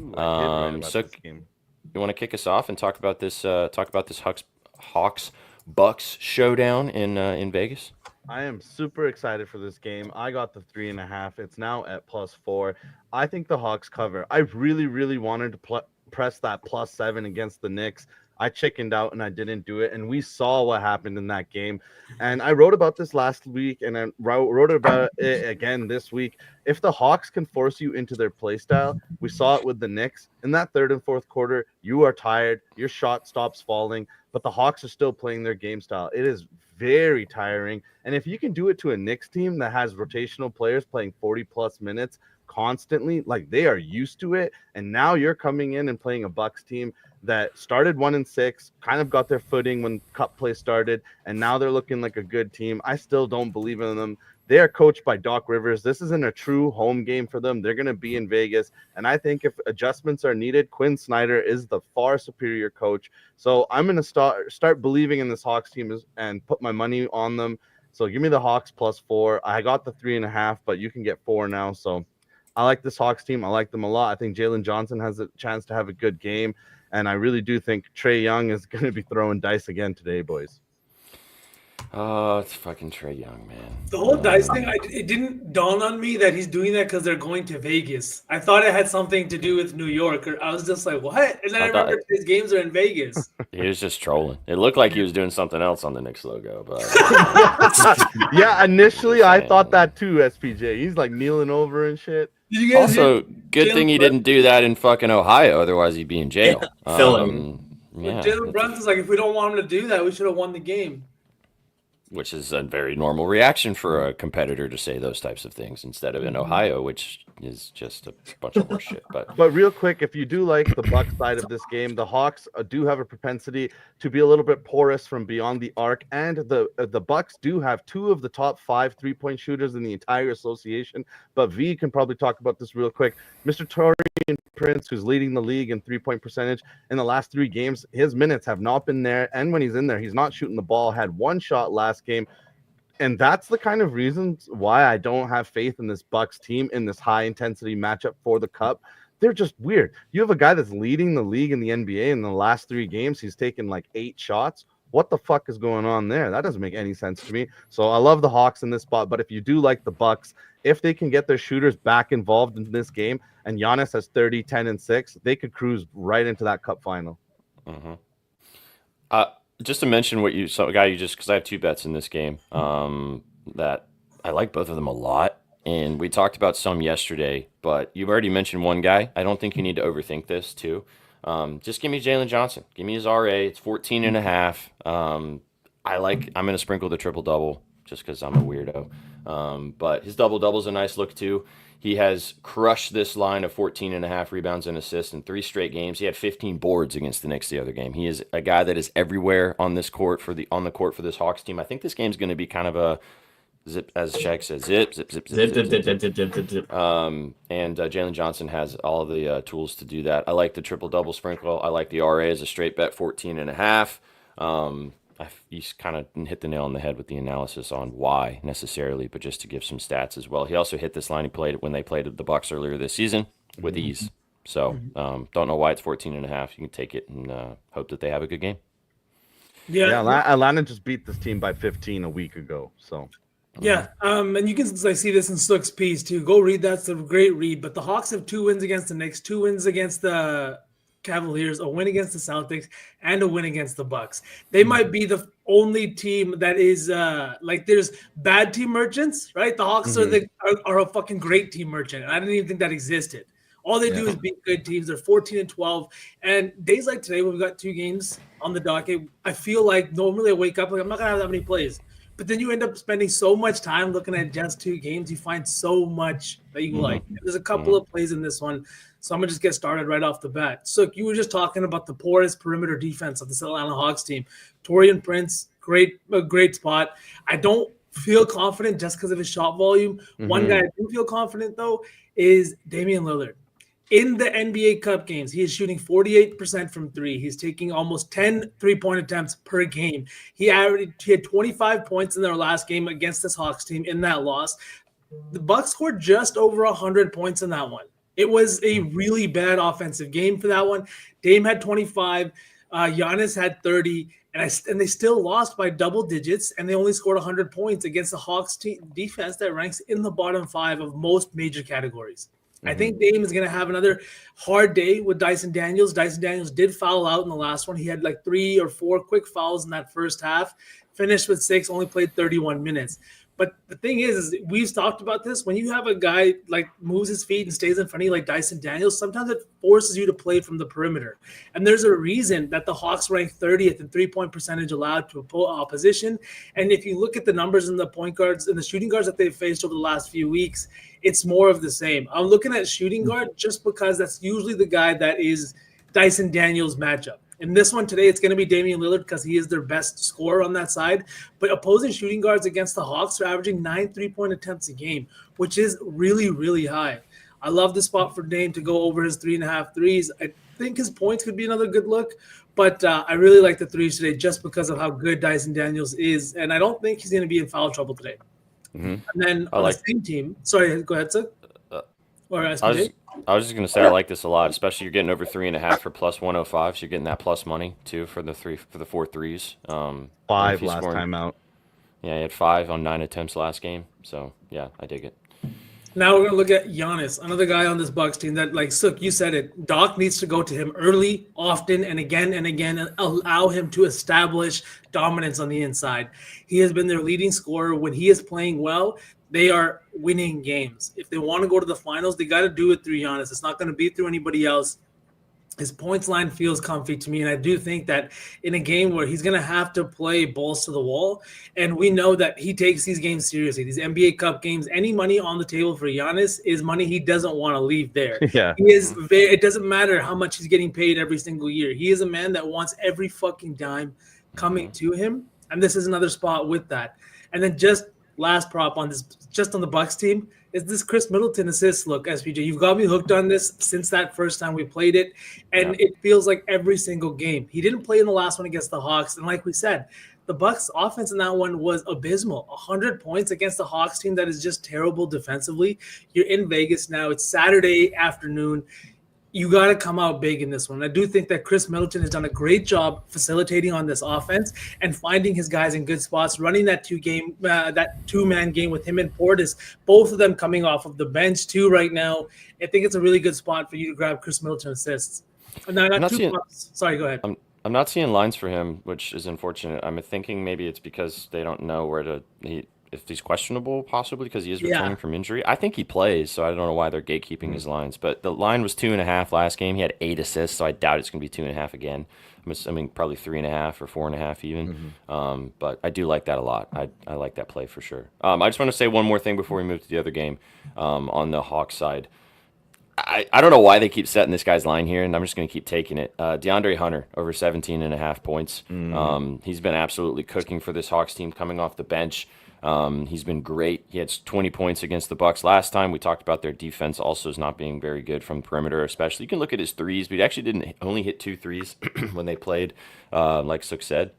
Sook, you want to kick us off and talk about this? Hawks Bucks showdown in Vegas. I am super excited for this game. I got the 3.5. It's now at +4. I think the Hawks cover. I really, really wanted to press that +7 against the Knicks. I chickened out and I didn't do it. And we saw what happened in that game. And I wrote about this last week and I wrote about it again this week. If the Hawks can force you into their play style, we saw it with the Knicks. In that third and fourth quarter, you are tired. Your shot stops falling. But the Hawks are still playing their game style. It is very tiring. And if you can do it to a Knicks team that has rotational players playing 40-plus minutes constantly, like they are used to it, and now you're coming in and playing a Bucks team that started 1-6, kind of got their footing when Cup play started, and now they're looking like a good team. I still don't believe in them. They are coached by Doc Rivers. This isn't a true home game for them. They're going to be in Vegas, and I think if adjustments are needed, Quinn Snyder is the far superior coach. So I'm going to start believing in this Hawks team and put my money on them. So give me the Hawks +4. I got the 3.5, but you can get 4 now. So I like this Hawks team. I like them a lot. I think Jalen Johnson has a chance to have a good game. And I really do think Trae Young is going to be throwing dice again today, boys. Oh, it's fucking Trae Young, man. The whole dice thing, it didn't dawn on me that he's doing that because they're going to Vegas. I thought it had something to do with New York. Or I was just like, what? And then I remember his games are in Vegas. He was just trolling. It looked like he was doing something else on the Knicks logo. But yeah, initially I thought that too, SPJ. He's like kneeling over and shit. Also, good thing he didn't do that in fucking Ohio. Otherwise, he'd be in jail. Yeah, Jalen Brunson's like, if we don't want him to do that, we should have won the game. Which is a very normal reaction for a competitor to say those types of things instead of in Ohio, which is just a bunch of horseshit. But real quick, if you do like the Bucks side of this game, the Hawks do have a propensity to be a little bit porous from beyond the arc, and the Bucks do have 2 of the top 5 3-point shooters in the entire association. But V can probably talk about this real quick. Mr. Taurean Prince, who's leading the league in 3-point percentage in the last 3 games, his minutes have not been there, and when he's in there, he's not shooting the ball. Had 1 shot last game. And that's the kind of reasons why I don't have faith in this Bucks team in this high intensity matchup for the Cup. They're just weird. You have a guy that's leading the league in the NBA in the last 3 games. He's taken like 8 shots. What the fuck is going on there? That doesn't make any sense to me. So I love the Hawks in this spot. But if you do like the Bucks, if they can get their shooters back involved in this game and Giannis has 30, 10, and 6, they could cruise right into that Cup final. Just to mention because I have 2 bets in this game that I like both of them a lot. And we talked about some yesterday, but you've already mentioned one guy. I don't think you need to overthink this too. Just give me Jalen Johnson. Give me his RA. It's 14.5. I'm going to sprinkle the triple double just because I'm a weirdo. But his double double is a nice look too. He has crushed this line of 14.5 rebounds and assists in 3 straight games. He had 15 boards against the Knicks the other game. He is a guy that is everywhere on this court on the court for this Hawks team. I think this game's going to be kind of a zip, as Shaq says, zip, zip, zip, zip, zip, zip, zip, zip, zip, zip. And Jalen Johnson has all of the tools to do that. I like the triple double sprinkle. I like the RA as a straight bet 14.5. You kind of hit the nail on the head with the analysis on why necessarily, but just to give some stats as well. He also hit this line he played when they played the Bucks earlier this season with ease. So don't know why it's 14.5. You can take it and hope that they have a good game. Yeah, Atlanta just beat this team by 15 a week ago. So yeah, and you can see this in Sook's piece too. Go read that; it's a great read. But the Hawks have 2 wins against the Knicks, 2 wins against the Cavaliers, a win against the Celtics, and a win against the Bucks. They might be the only team that is there's bad team merchants, right? The Hawks are a fucking great team merchant. I didn't even think that existed. All they do is beat good teams. They're 14-12, and days like today when we've got 2 games on the docket, I feel like normally I wake up like I'm not gonna have that many plays. But then you end up spending so much time looking at just 2 games. You find so much that you like. There's a couple of plays in this one. So I'm going to just get started right off the bat. So you were just talking about the poorest perimeter defense of this Atlanta Hawks team. Taurean Prince, great spot. I don't feel confident just because of his shot volume. One guy I do feel confident, though, is Damian Lillard. In the NBA Cup games, he is shooting 48% from 3. He's taking almost 10 3-point attempts per game. He had 25 points in their last game against this Hawks team in that loss. The Bucks scored just over 100 points in that one. It was a really bad offensive game for that one. Dame had 25. Giannis had 30. And they still lost by double digits, and they only scored 100 points against the Hawks defense that ranks in the bottom 5 of most major categories. I think Dame is going to have another hard day with Dyson Daniels. Dyson Daniels did foul out in the last one. He had 3 or 4 quick fouls in that first half, finished with 6, only played 31 minutes. But the thing is we've talked about this. When you have a guy moves his feet and stays in front of you like Dyson Daniels, sometimes it forces you to play from the perimeter. And there's a reason that the Hawks rank 30th in 3-point percentage allowed to opposition. And if you look at the numbers in the point guards and the shooting guards that they've faced over the last few weeks, it's more of the same. I'm looking at shooting guard just because that's usually the guy that is Dyson Daniels' matchup. In this one today, it's going to be Damian Lillard because he is their best scorer on that side. But opposing shooting guards against the Hawks are averaging 9 3-point attempts a game, which is really, really high. I love the spot for Dame to go over his 3.5 threes. I think his points could be another good look, but I really like the threes today just because of how good Dyson Daniels is. And I don't think he's going to be in foul trouble today. And then on the same team, sorry, go ahead, sir. Or SPJ. I was just going to say I like this a lot, especially you're getting over 3.5 for plus 105, so you're getting that plus money too for the 4 threes. 5 last time out. Yeah, he had 5 on 9 attempts last game. So yeah, I dig it. Now we're going to look at Giannis, another guy on this Bucks team that, Sook, you said it, Doc needs to go to him early, often, and again, and allow him to establish dominance on the inside. He has been their leading scorer. When he is playing well, they are winning games. If they want to go to the finals, they got to do it through Giannis. It's not going to be through anybody else. His points line feels comfy to me, and I do think that in a game where he's going to have to play balls to the wall, and we know that he takes these games seriously, these NBA Cup games, any money on the table for Giannis is money he doesn't want to leave there. Yeah. It doesn't matter how much he's getting paid every single year. He is a man that wants every fucking dime coming to him, and this is another spot with that. And then just last prop on this, just on the Bucks team, is this Chris Middleton assist look, SPJ. You've got me hooked on this since that first time we played it, and it feels like every single game. He didn't play in the last one against the Hawks, and like we said, the Bucks offense in that one was abysmal. 100 points against the Hawks team that is just terrible defensively. You're in Vegas now. It's Saturday afternoon. You got to come out big in this one. I do think that Chris Middleton has done a great job facilitating on this offense and finding his guys in good spots, running that 2-man game with him and Portis, both of them coming off of the bench too right now. I think it's a really good spot for you to grab Chris Middleton assists. And now I got 2 props. Sorry, go ahead. I'm not seeing lines for him, which is unfortunate. I'm thinking maybe it's because they don't know where to. if he's questionable, possibly because he is returning from injury. I think he plays, so I don't know why they're gatekeeping his lines. But the line was 2.5 last game. He had 8 assists, so I doubt it's going to be 2.5 again. I'm assuming probably 3.5 or 4.5 even. But I do like that a lot. I like that play for sure. I just want to say one more thing before we move to the other game on the Hawks side. I don't know why they keep setting this guy's line here, and I'm just going to keep taking it. DeAndre Hunter, over 17.5 points. He's been absolutely cooking for this Hawks team coming off the bench. He's been great. He had 20 points against the Bucks last time. We talked about their defense also is not being very good from perimeter, especially. You can look at his threes, but he actually didn't only hit 2 threes when they played, like Sook said,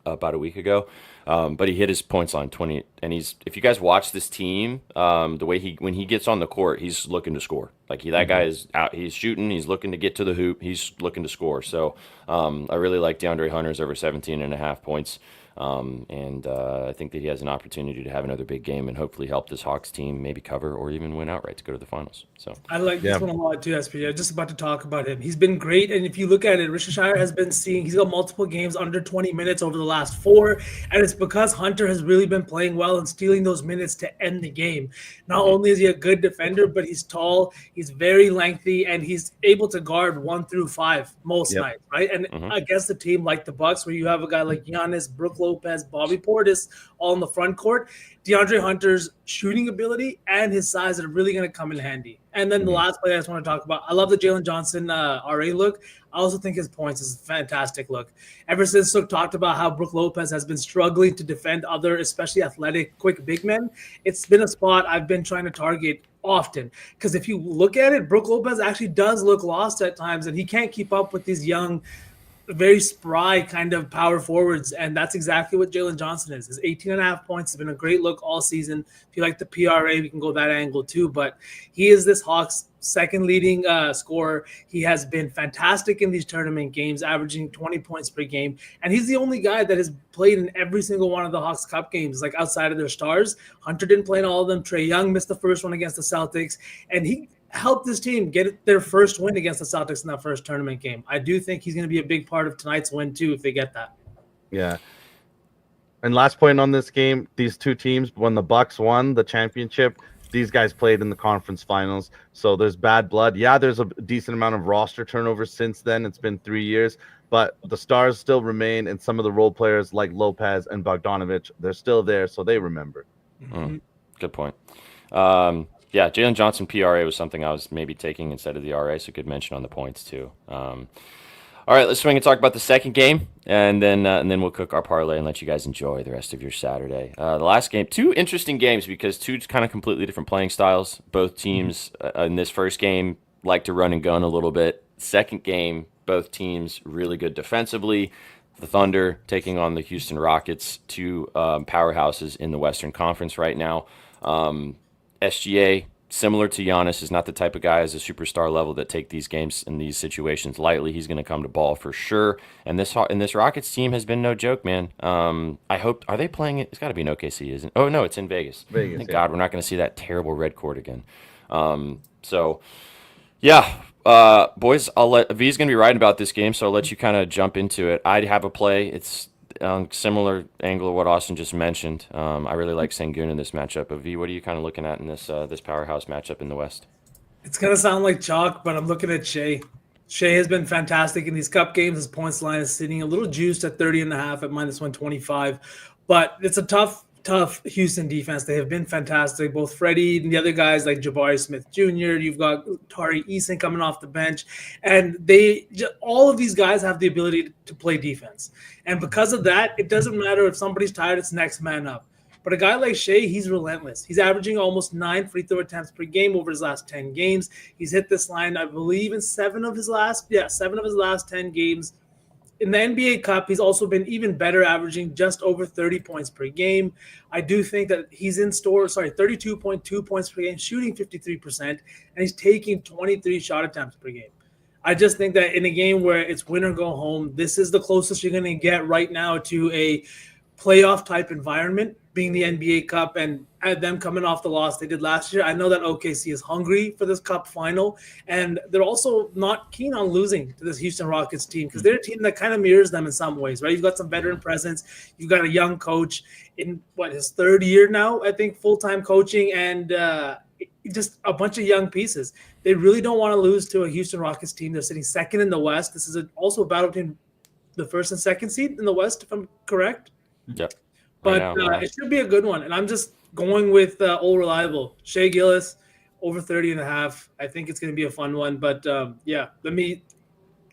about a week ago. But he hit his points on 20, and if you guys watch this team, the way when he gets on the court, he's looking to score. Like that guy is out, he's shooting, he's looking to get to the hoop, he's looking to score. So I really like DeAndre Hunter's over 17.5 points. I think that he has an opportunity to have another big game and hopefully help this Hawks team maybe cover or even win outright to go to the finals. So I like this one a lot too, SP. I'm just about to talk about him. He's been great, and if you look at it, Richardshire has been he's got multiple games under 20 minutes over the last 4, and it's because Hunter has really been playing well and stealing those minutes to end the game. Not only is he a good defender, but he's tall, he's very lengthy, and he's able to guard 1 through 5 most nights, right? And against a team like the Bucks, where you have a guy like Giannis, Brook Lopez, Bobby Portis all in the front court, DeAndre Hunter's shooting ability and his size are really going to come in handy. And then the last play I just want to talk about, I love the Jalen Johnson RA look. I also think his points is a fantastic look. Ever since Sook talked about how Brook Lopez has been struggling to defend other, especially athletic, quick big men, it's been a spot I've been trying to target often. Because if you look at it, Brook Lopez actually does look lost at times, and he can't keep up with these young, very spry kind of power forwards, and that's exactly what Jalen Johnson is. His 18.5 points has been a great look all season. If you like the PRA, we can go that angle too, but he is this Hawks second leading scorer. He has been fantastic in these tournament games, averaging 20 points per game, and he's the only guy that has played in every single one of the Hawks Cup games, like outside of their stars. Hunter didn't play in all of them. Trae Young missed the first one against the Celtics, and he helped this team get their first win against the Celtics in that first tournament game. I do think he's going to be a big part of tonight's win too if they get that. Yeah. And last point on this game, these two teams, when the Bucks won the championship, these guys played in the conference finals. So there's bad blood. Yeah, there's a decent amount of roster turnover since then. It's been 3 years, but the stars still remain, and some of the role players like Lopez and Bogdanovich, they're still there, so they remember. Good point. Yeah, Jalen Johnson PRA was something I was maybe taking instead of the RA, so good mention on the points too. All right, let's swing and talk about the second game, and then we'll cook our parlay and let you guys enjoy the rest of your Saturday. The last game, 2 interesting games because 2 kind of completely different playing styles. Both teams in this first game like to run and gun a little bit. Second game, both teams really good defensively. The Thunder taking on the Houston Rockets, 2 powerhouses in the Western Conference right now. SGA, similar to Giannis, is not the type of guy as a superstar level that take these games and these situations lightly. He's going to come to ball for sure. And this Rockets team has been no joke, man. I hope, are they playing it? It's got to be in OKC, isn't it? Oh, no, it's in Vegas. Thank God we're not going to see that terrible red court again. Boys, V's going to be writing about this game, so I'll let you kind of jump into it. I have a play. It's similar angle of what Austin just mentioned. I really like Sengun in this matchup. But V, what are you kind of looking at in this powerhouse matchup in the West? It's going to sound like chalk, but I'm looking at Shea. Shea has been fantastic in these cup games. His points line is sitting a little juiced at 30.5 at minus 125. But it's a tough Houston defense. They have been fantastic. Both Freddie and the other guys like Jabari Smith Jr., you've got Tari Eason coming off the bench. And all of these guys have the ability to play defense. And because of that, it doesn't matter if somebody's tired, it's next man up. But a guy like Shea, he's relentless. He's averaging almost 9 free throw attempts per game over his last 10 games. He's hit this line, I believe, in 7 of his last 10 games. In the NBA Cup, he's also been even better, averaging just over 30 points per game. I do think that he's 32.2 points per game, shooting 53%, and he's taking 23 shot attempts per game. I just think that in a game where it's win or go home, this is the closest you're going to get right now to a playoff type environment being the NBA Cup and them coming off the loss they did last year. I know that OKC is hungry for this Cup final, and they're also not keen on losing to this Houston Rockets team because they're a team that kind of mirrors them in some ways, right? You've got some veteran presence. You've got a young coach in his third year now, I think, full-time coaching, and just a bunch of young pieces. They really don't want to lose to a Houston Rockets team. They're sitting second in the West. This is also a battle between the first and second seed in the West, if I'm correct. Yep. But it should be a good one. And I'm just going with old reliable. Shea Gillis, over 30.5. I think it's going to be a fun one. But, let me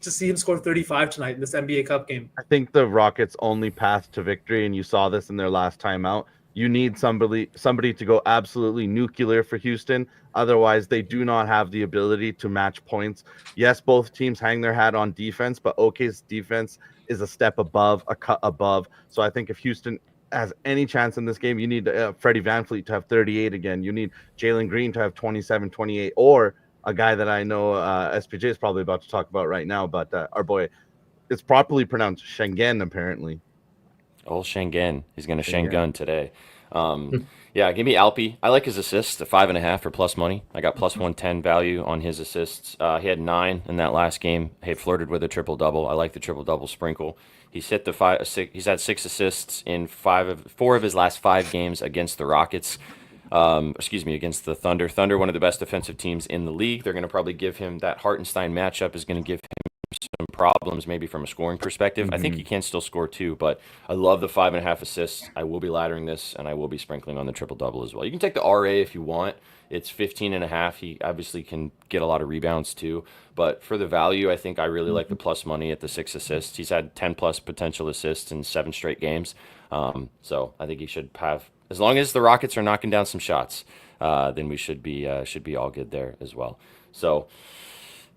just see him score 35 tonight in this NBA Cup game. I think the Rockets' only path to victory, and you saw this in their last time out, you need somebody to go absolutely nuclear for Houston. Otherwise, they do not have the ability to match points. Yes, both teams hang their hat on defense, but OK's defense is a step above, a cut above. So I think if Houston has any chance in this game, you need Freddie VanVleet to have 38 again. You need Jalen Green to have 27, 28, or a guy that I know SPJ is probably about to talk about right now, but our boy, it's properly pronounced Schengen, apparently. Old Schengen. He's going to Schengen today. Give me Alpi. I like his assists at 5.5 for plus money. I got plus 110 value on his assists. He had 9 in that last game. He flirted with a triple double. I like the triple double sprinkle. He's hit he's had 6 assists in 4 of his last 5 games against the Rockets. Against the Thunder. Thunder, one of the best defensive teams in the league. They're going to probably give him that Hartenstein matchup is going to give him some problems maybe from a scoring perspective. I think he can still score too, but I love the 5.5 assists. I will be laddering this, and I will be sprinkling on the triple-double as well. You can take the RA if you want. It's 15.5. He obviously can get a lot of rebounds too, but for the value, I think I really like the plus money at the 6 assists. He's had 10-plus potential assists in 7 straight games, so I think he should have, as long as the Rockets are knocking down some shots, then we should be all good there as well. So,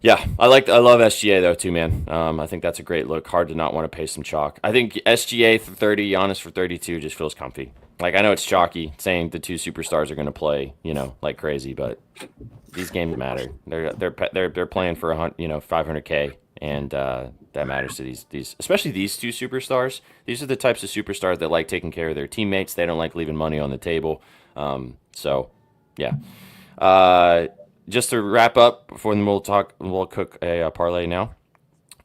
yeah, I love SGA though too, man. I think that's a great look. Hard to not want to pay some chalk. I think SGA for 30, Giannis for 32 just feels comfy. Like, I know it's chalky saying the 2 superstars are going to play, like crazy, but these games matter. They're playing for 500K, and that matters to these, especially these 2 superstars. These are the types of superstars that like taking care of their teammates. They don't like leaving money on the table. So, yeah. Just to wrap up, before then we'll cook a parlay now.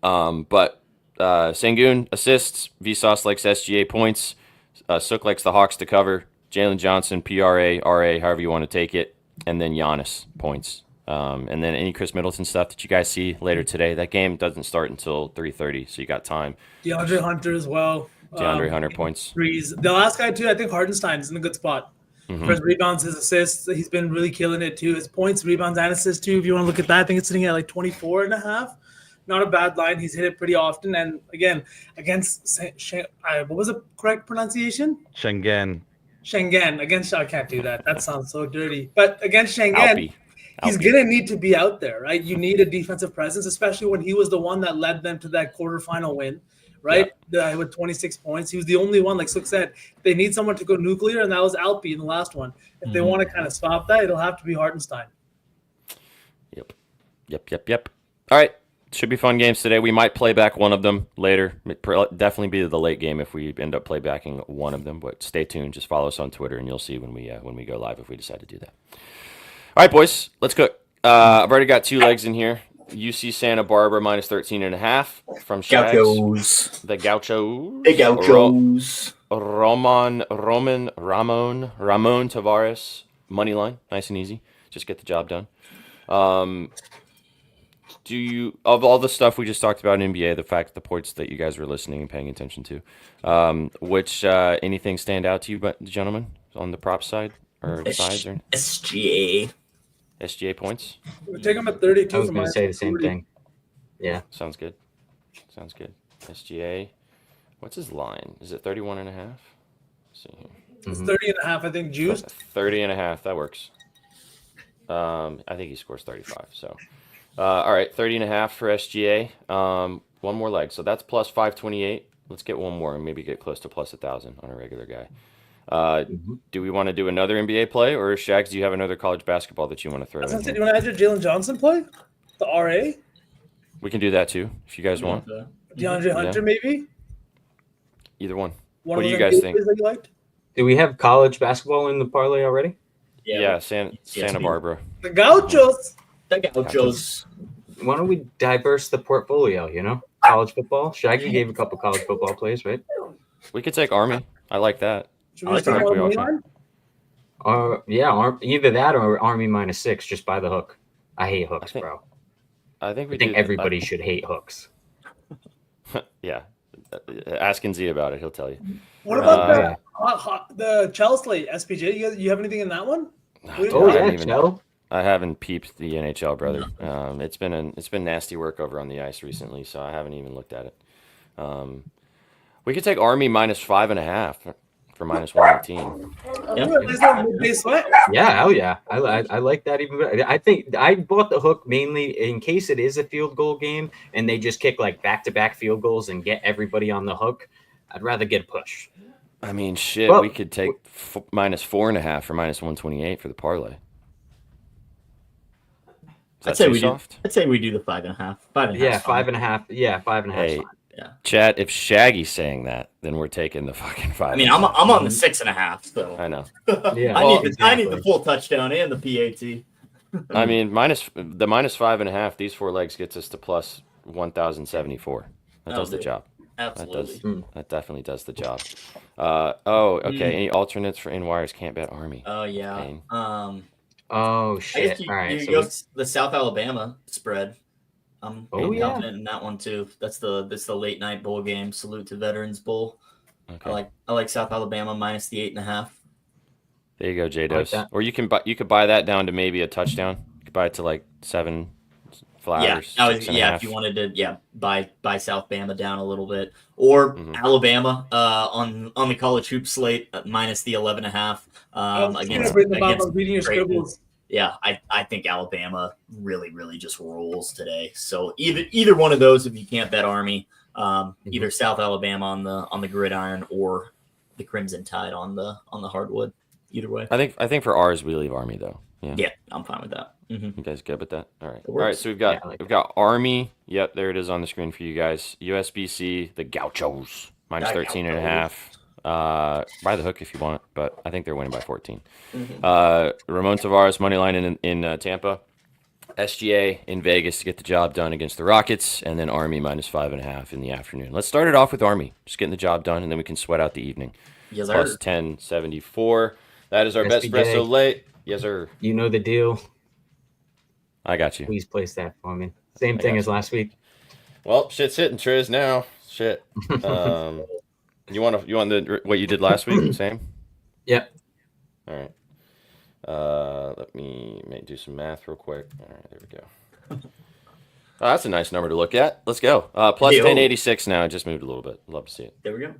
But Sengun assists, Vsauce likes SGA points, Sook likes the Hawks to cover, Jalen Johnson, PRA, RA, however you want to take it, and then Giannis points. And then any Chris Middleton stuff that you guys see later today. That game doesn't start until 3:30, so you got time. DeAndre Hunter as well. DeAndre Hunter points. Threes. The last guy, too, I think Hartenstein is in a good spot. For his rebounds, his assists, he's been really killing it too. His points, rebounds, and assists too. If you want to look at that, I think it's sitting at like 24.5. Not a bad line. He's hit it pretty often. And again, against what was the correct pronunciation? Schengen. Against, I can't do that. That sounds so dirty. But against Schengen, he's going to need to be out there, right? You need a defensive presence, especially when he was the one that led them to that quarterfinal win. Right, with 26 points. He was the only one, like Sook said, they need someone to go nuclear, and that was Alpi in the last one. If they want to kind of stop that, it'll have to be Hartenstein. Yep. All right, should be fun games today. We might play back one of them later. Definitely be the late game if we end up playbacking one of them, but stay tuned. Just follow us on Twitter, and you'll see when we go live if we decide to do that. All right, boys, let's cook. I've already got 2 legs in here. UC Santa Barbara minus 13.5 from Shags. Gauchos. The Gauchos. The Gauchos. Ramon Tavares money line, nice and easy. Just get the job done. Do you, of all the stuff we just talked about in NBA, the points that you guys were listening and paying attention to, which anything stand out to you, gentlemen, on the prop side or sides or SGA points? We'll take him at 32. I was going to say the same thing. Yeah. Sounds good. SGA. What's his line? Is it 31.5? Let's see here. It's 30.5, I think, juiced. 30.5. That works. I think he scores 35. So, all right, 30.5 for SGA. One more leg. So that's plus 528. Let's get one more and maybe get close to plus 1,000 on a regular guy. Do we want to do another NBA play, or Shags, do you have another college basketball that you want to throw in? Do you want to add your Jalen Johnson play? The RA? We can do that too, if you guys want. DeAndre Hunter, maybe? Either one. What do you guys think? That you liked? Do we have college basketball in the parlay already? Yeah, Santa Barbara. The Gauchos. The Gauchos. Why don't we diverse the portfolio? College football. Shaggy gave a couple college football plays, right? We could take Army. I like that. Should we start think we on all the can. line? Yeah, either that or Army -6 just by the hook. I hate hooks, bro. I think I think everybody should hate hooks. Yeah. Asking Z about it. He'll tell you. What about the Chelsea SPJ? You have anything in that one? Oh yeah, Chell. I haven't peeped the NHL, brother. It's been nasty work over on the ice recently, so I haven't even looked at it. We could take Army -5.5 for -118. Yeah, hell yeah. I like that even better. I think I bought the hook mainly in case it is a field goal game and they just kick like back-to-back field goals and get everybody on the hook. I'd rather get a push. I mean, shit, we could take -4.5 for -128 for the parlay. I'd say we do the 5.5. 5.5. Yeah, 5.5. Yeah, 5.5. Hey, yeah. Chat, if Shaggy's saying that, then we're taking the fucking 5. I mean, I'm on the 6.5. So I know. Yeah, I need the full touchdown and the PAT. I mean, -5.5. These 4 legs gets us to plus 1,074. That does the job. Absolutely. That definitely does the job. Okay. Any alternates for in-wires? Can't bet Army. Oh yeah. Dang. Oh shit! All right, you go the South Alabama spread. I'm confident in that one too. That's the late night bowl game. Salute to Veterans Bowl. Okay. I like South Alabama minus the 8.5. There you go, J-Dose. Like or you can buy that down to maybe a touchdown. You could buy it to like 7 flat or 6.5. If you wanted to buy South Bama down a little bit, or Alabama on the college hoop slate at minus the 11.5 against reading your scribbles. Yeah, I think Alabama really, really just rolls today. So either one of those, if you can't bet Army, either South Alabama on the gridiron or the Crimson Tide on the hardwood. Either way, I think for ours we leave Army though. Yeah, I'm fine with that. You guys good with that? All right. So we've got Army. Yep, there it is on the screen for you guys. USBC, the Gauchos minus 13.5. Buy the hook if you want, but I think they're winning by 14. Ramon Tavares money line in Tampa. SGA in Vegas to get the job done against the Rockets, and then Army minus 5.5 in the afternoon. Let's start it off with Army, just getting the job done, and then we can sweat out the evening. Yes, plus 1074. That is our Betspresso late. Yes, sir. You know the deal. I got you. Please place that for me. Same thing as last week. Well, shit's hitting Triz now. Shit. You want what you did last week? Same. Yep. All right. Let me do some math real quick. All right, there we go. Oh, that's a nice number to look at. Let's go. Plus 1086 now. It just moved a little bit. Love to see it. There we go.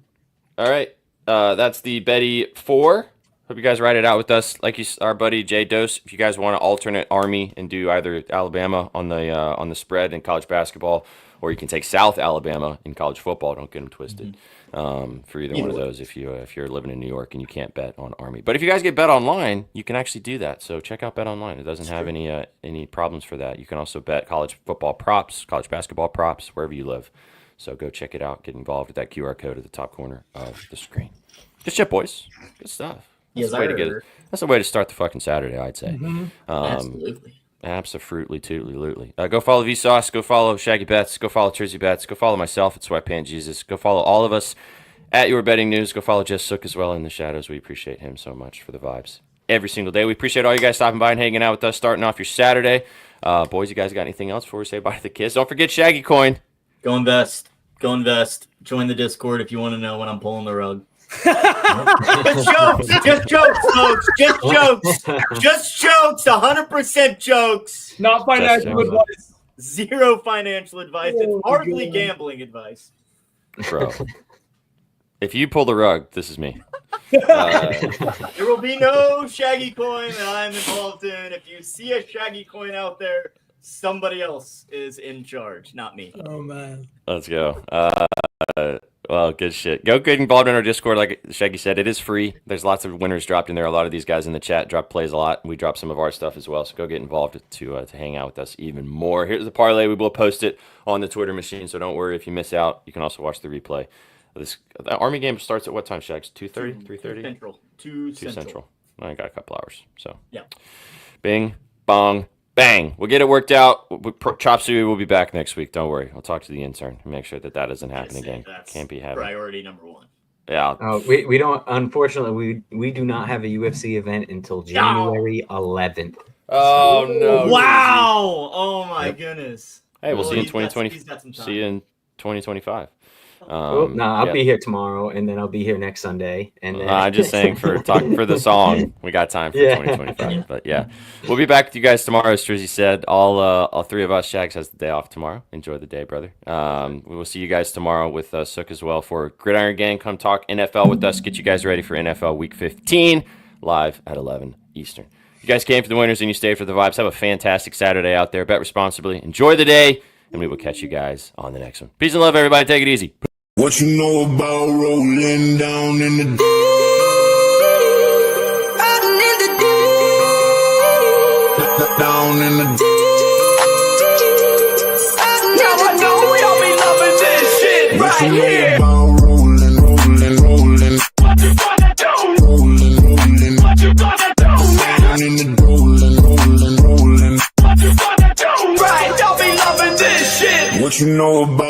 All right. That's the Betty 4. Hope you guys ride it out with us. Like our buddy Jay Dose, if you guys want to alternate Army and do either Alabama on the spread in college basketball, or you can take South Alabama in college football. Don't get them twisted. For either one of those, if you're living in New York and you can't bet on Army. But if you guys get BetOnline, you can actually do that. So check out BetOnline. It doesn't have any problems for that. You can also bet college football props, college basketball props, wherever you live. So go check it out. Get involved with that QR code at the top corner of the screen. Good shit, boys. Good stuff. That's a way to start the fucking Saturday, I'd say. Absolutely. Absolutely. Go follow Vsauce. Go follow Shaggy Bets. Go follow Trizzy Bets. Go follow myself at Sweatpant Jesus. Go follow all of us at Your Betting News. Go follow Jess Sook as well in the shadows. We appreciate him so much for the vibes every single day. We appreciate all you guys stopping by and hanging out with us, starting off your Saturday. Boys, you guys got anything else before we say bye to the kids? Don't forget Shaggy Coin. Go invest. Join the Discord if you want to know when I'm pulling the rug. Just jokes, folks. Just jokes. 100% jokes. Not financial advice. Zero financial advice. It's hardly gambling advice. Bro, if you pull the rug, this is me. There will be no Shaggy Coin that I'm involved in. If you see a Shaggy Coin out there, somebody else is in charge, not me. Oh man. Let's go. Well, good shit. Go get involved in our Discord. Like Shaggy said, it is free. There's lots of winners dropped in there. A lot of these guys in the chat drop plays a lot. We drop some of our stuff as well. So go get involved to hang out with us even more. Here's the parlay. We will post it on the Twitter machine, so don't worry if you miss out. You can also watch the replay The Army game starts at what time, Shags? 2:30, 3:30? Central. 2 Central. I got a couple hours. So yeah. Bing, bong, bang. We'll get it worked out. Chop Suey will be back next week. Don't worry. I'll talk to the intern and make sure that doesn't happen again. Can't be happening. Priority number 1. Yeah. We don't. Unfortunately, we do not have a UFC event until January 11th. Oh no! Wow! Oh my goodness. Hey, we'll see you in 2020. See you in 2025. I'll be here tomorrow, and then I'll be here next Sunday. And then... I'm just saying for the song, we got time for 2025. But yeah, we'll be back with you guys tomorrow. As Strizzy said, all three of us. Shags has the day off tomorrow. Enjoy the day, brother. We will see you guys tomorrow with Sook as well for Gridiron Gang. Come talk NFL with us. Get you guys ready for NFL Week 15 live at 11 Eastern. You guys came for the winners and you stayed for the vibes. Have a fantastic Saturday out there. Bet responsibly. Enjoy the day, and we will catch you guys on the next one. Peace and love, everybody. Take it easy. What you know about rolling down in the deep? Down in the Now I know y'all be loving this shit What you right know here. about rolling? What you gonna do? Rolling. What you gonna do? Down in the rolling. What you gonna do? Right, y'all be loving this shit. What you know about